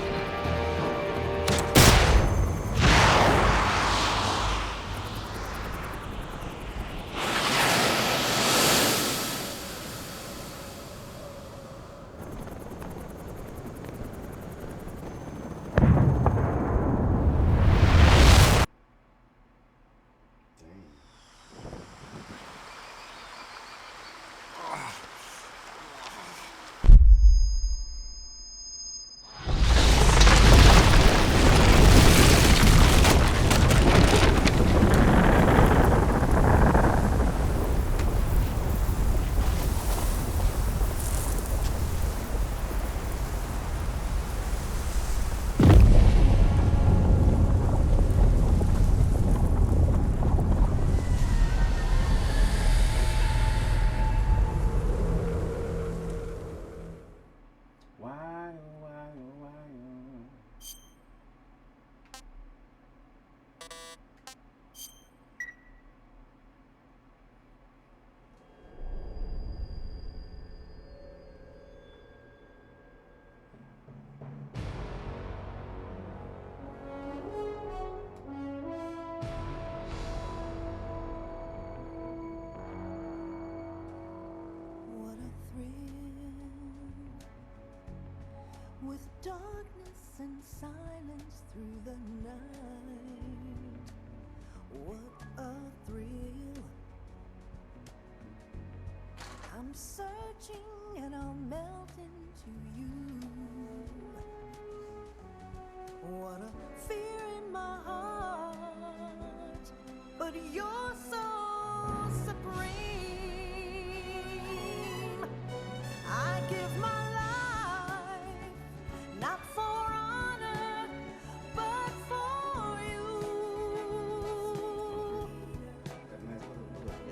With darkness and silence through the night, what a thrill. I'm searching and I'll melt into you. What a fear in my heart, but you're so supreme. I give my not for honor, but for you.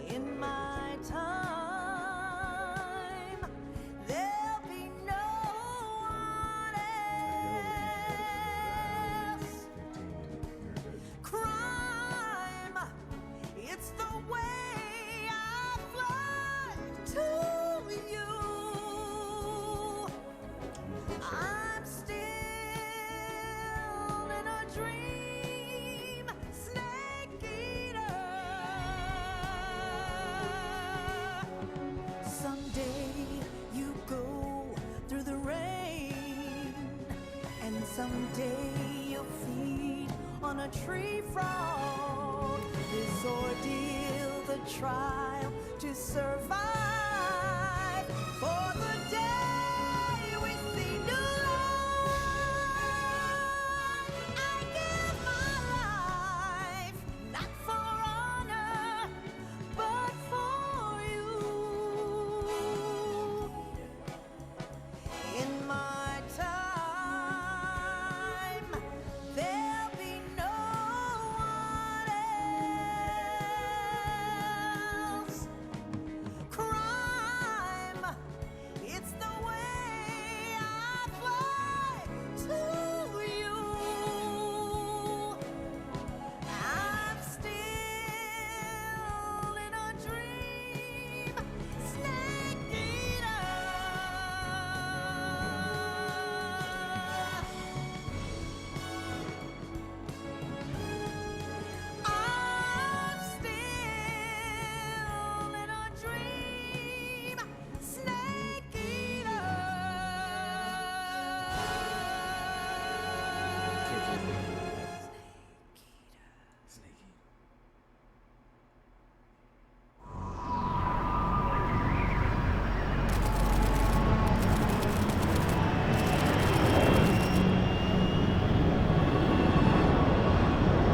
In my time, there'll be no one else. Crime, it's the way I fly to you. I'm still in a dream, snake eater. Someday you go through the rain, and someday you'll feed on a tree frog. This ordeal, the trial to survive. For the day we see new light, I give my life, not for honor, but for you. In my time, there'll be no one else. Crime, it's the way I fly to you. I'm still in a dream, snake eater. I'm still in a dream, snake eater.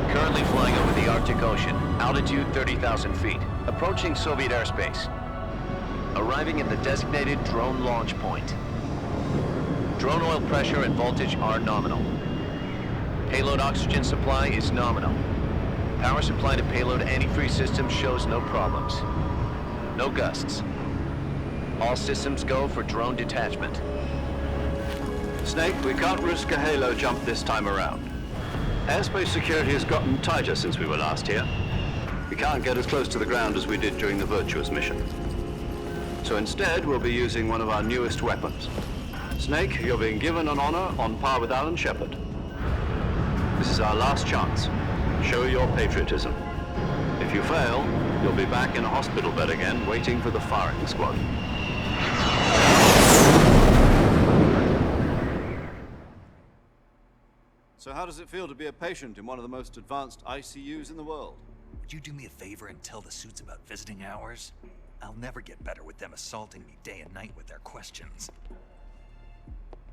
Currently flying over the Arctic Ocean, altitude 30,000 feet, approaching Soviet airspace. Arriving at the designated drone launch point. Drone oil pressure and voltage are nominal. Payload oxygen supply is nominal. Power supply to payload antifreeze system shows no problems. No gusts. All systems go for drone detachment. Snake, we can't risk a halo jump this time around. Airspace security has gotten tighter since we were last here. We can't get as close to the ground as we did during the Virtuous mission. So instead, we'll be using one of our newest weapons. Snake, you're being given an honor on par with Alan Shepard. This is our last chance. Show your patriotism. If you fail, you'll be back in a hospital bed again, waiting for the firing squad. So how does it feel to be a patient in one of the most advanced ICUs in the world? Would you do me a favor and tell the suits about visiting hours? I'll never get better with them assaulting me day and night with their questions.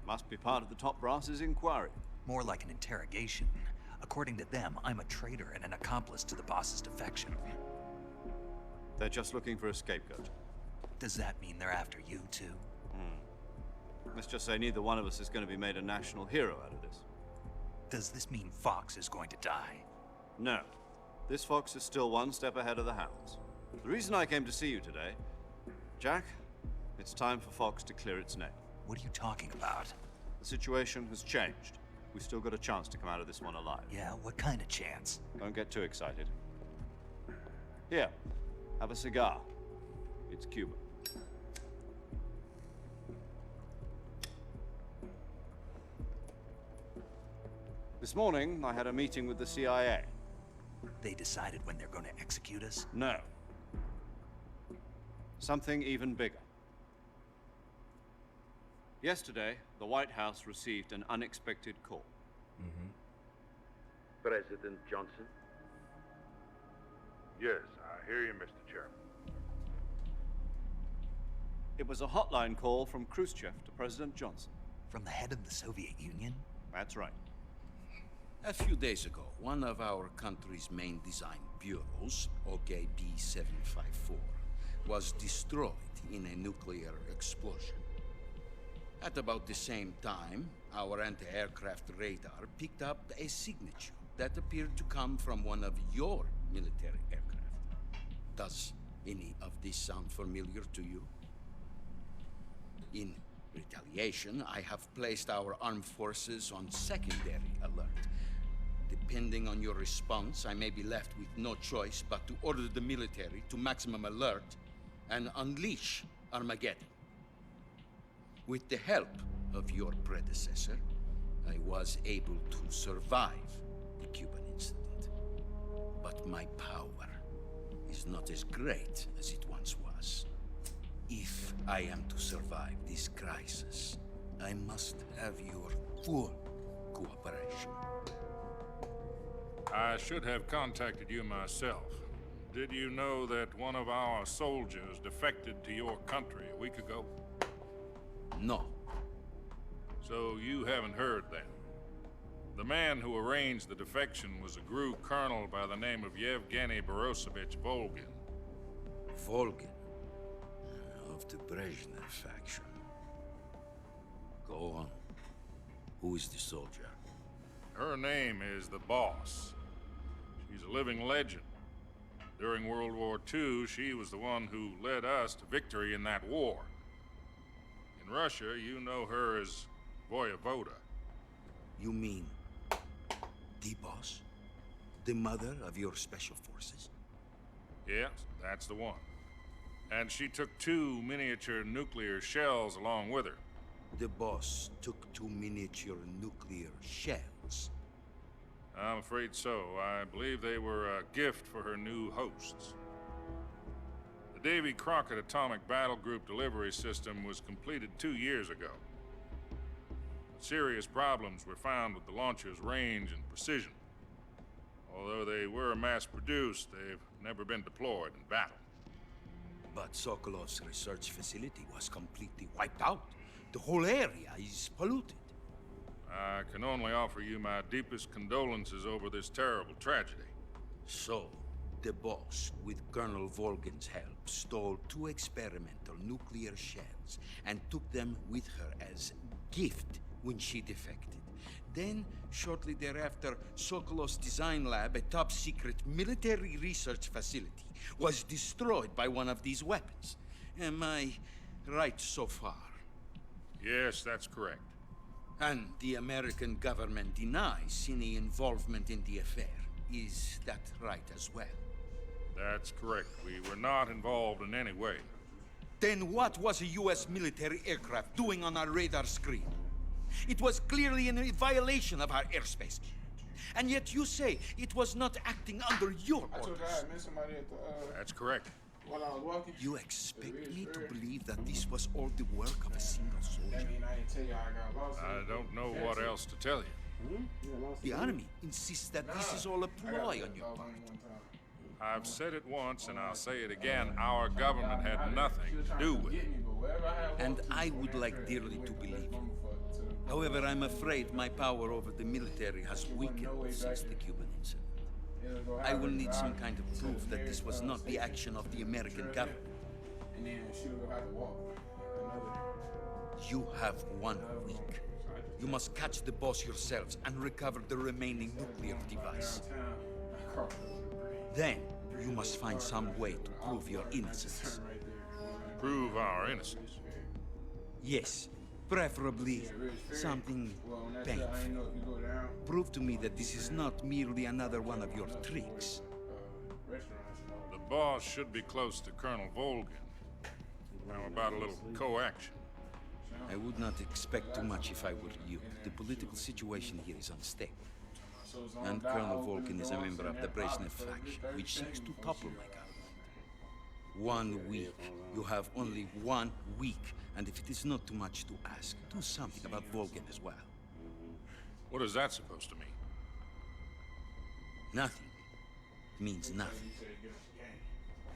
Must be part of the top brass's inquiry. More like an interrogation. According to them, I'm a traitor and an accomplice to the boss's defection. They're just looking for a scapegoat. Does that mean they're after you too? Let's just say neither one of us is going to be made a national hero out of this. Does this mean Fox is going to die? No. This fox is still one step ahead of the hounds. The reason I came to see you today, Jack, it's time for Fox to clear its name. What are you talking about? The situation has changed. We've still got a chance to come out of this one alive. Yeah, what kind of chance? Don't get too excited. Here, have a cigar. It's Cuban. This morning, I had a meeting with the CIA. They decided when they're going to execute us? No. Something even bigger. Yesterday, the White House received an unexpected call. President Johnson? Yes, I hear you, Mr. Chairman. It was a hotline call from Khrushchev to President Johnson. From the head of the Soviet Union? That's right. A few days ago, one of our country's main design bureaus, OKB 754, was destroyed in a nuclear explosion. At about the same time, our anti-aircraft radar picked up a signature that appeared to come from one of your military aircraft. Does any of this sound familiar to you? In retaliation, I have placed our armed forces on secondary alert. Depending on your response, I may be left with no choice but to order the military to maximum alert and unleash Armageddon. With the help of your predecessor, I was able to survive the Cuban incident. But my power is not as great as it once was. If I am to survive this crisis, I must have your full cooperation. I should have contacted you myself. Did you know that one of our soldiers defected to your country a week ago? No. So you haven't heard then? The man who arranged the defection was a GRU colonel by the name of Yevgeny Borosovich Volgin. Volgin? Of the Brezhnev faction. Go on. Who is the soldier? Her name is the Boss. She's a living legend. During World War II, she was the one who led us to victory in that war. In Russia, you know her as Voyevoda. You mean the Boss? The mother of your special forces? Yes, that's the one. And she took 2 miniature nuclear shells along with her. The Boss took 2 miniature nuclear shells? I'm afraid so. I believe they were a gift for her new hosts. The Davy Crockett Atomic Battle Group delivery system was completed 2 years ago. Serious problems were found with the launcher's range and precision. Although they were mass-produced, they've never been deployed in battle. But Sokolov's research facility was completely wiped out. The whole area is polluted. I can only offer you my deepest condolences over this terrible tragedy. So, the Boss, with Colonel Volgin's help, stole 2 experimental nuclear shells and took them with her as gift when she defected. Then, shortly thereafter, Sokolov's design lab, a top-secret military research facility, was destroyed by one of these weapons. Am I right so far? Yes, that's correct. And the American government denies any involvement in the affair. Is that right as well? That's correct. We were not involved in any way. Then what was a U.S. military aircraft doing on our radar screen? It was clearly in a violation of our airspace. And yet you say it was not acting under your orders. That's correct. You expect me to believe that this was all the work of a single soldier? I don't know what else to tell you. The army insists that this is all a ploy on your part. I've said it once and I'll say it again. Our government had nothing to do with it. And I would like dearly to believe you. However, I'm afraid my power over the military has weakened since the Cuban incident. I will need some kind of proof that this was not the action of the American government. You have 1 week. You must catch the Boss yourselves and recover the remaining nuclear device. Then, you must find some way to prove your innocence. Prove our innocence? Yes. Preferably something painful. Prove to me that this is not merely another one of your tricks. The Boss should be close to Colonel Volgin. How about a little co-action? I would not expect too much if I were you. The political situation here is unstable. And Colonel Volgin is a member of the Brezhnev faction, which seeks to topple my government. 1 week. You have only 1 week. And if it is not too much to ask, do something about Volgin as well. What is that supposed to mean? Nothing. It means nothing.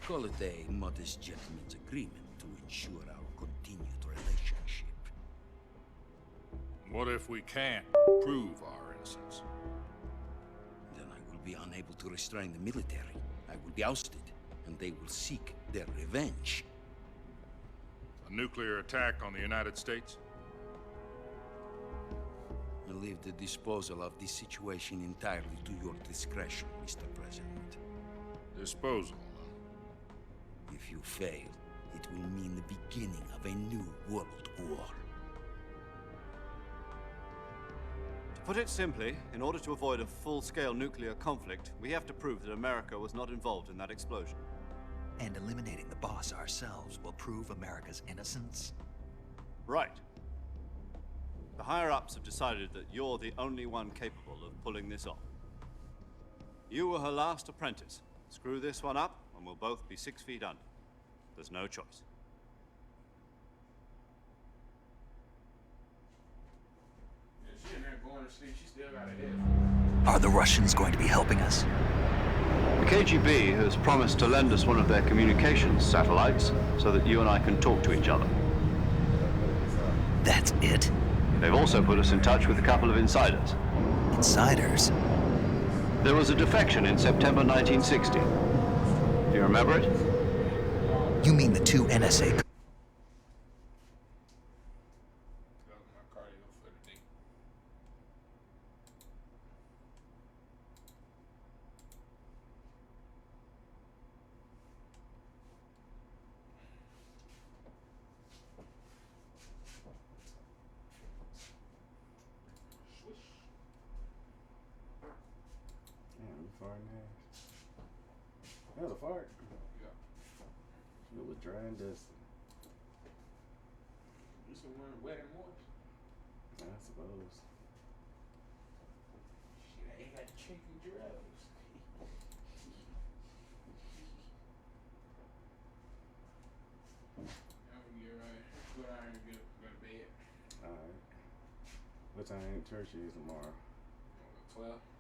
Call it a modest gentleman's agreement to ensure our continued relationship. What if we can't prove our innocence? Then I will be unable to restrain the military. I will be ousted, and they will seek their revenge. A nuclear attack on the United States? I leave the disposal of this situation entirely to your discretion, Mr. President. Disposal? If you fail, it will mean the beginning of a new world war. To put it simply, in order to avoid a full-scale nuclear conflict, we have to prove that America was not involved in that explosion. And eliminating the Boss ourselves will prove America's innocence? Right. The higher-ups have decided that you're the only one capable of pulling this off. You were her last apprentice. Screw this one up, and we'll both be 6 feet under. There's no choice. Are the Russians going to be helping us? The KGB has promised to lend us one of their communications satellites so that you and I can talk to each other. That's it? They've also put us in touch with a couple of insiders. Insiders? There was a defection in September 1960. Do you remember it? You mean the two NSA... Damn, you farting ass. That was a fart. Yeah. It was dry and dusty. You somewhere wet and moist? I suppose. Shit, I ain't got cheeky drugs. I'm gonna get right. Go down and go to bed. Alright. What time church is tomorrow? 12.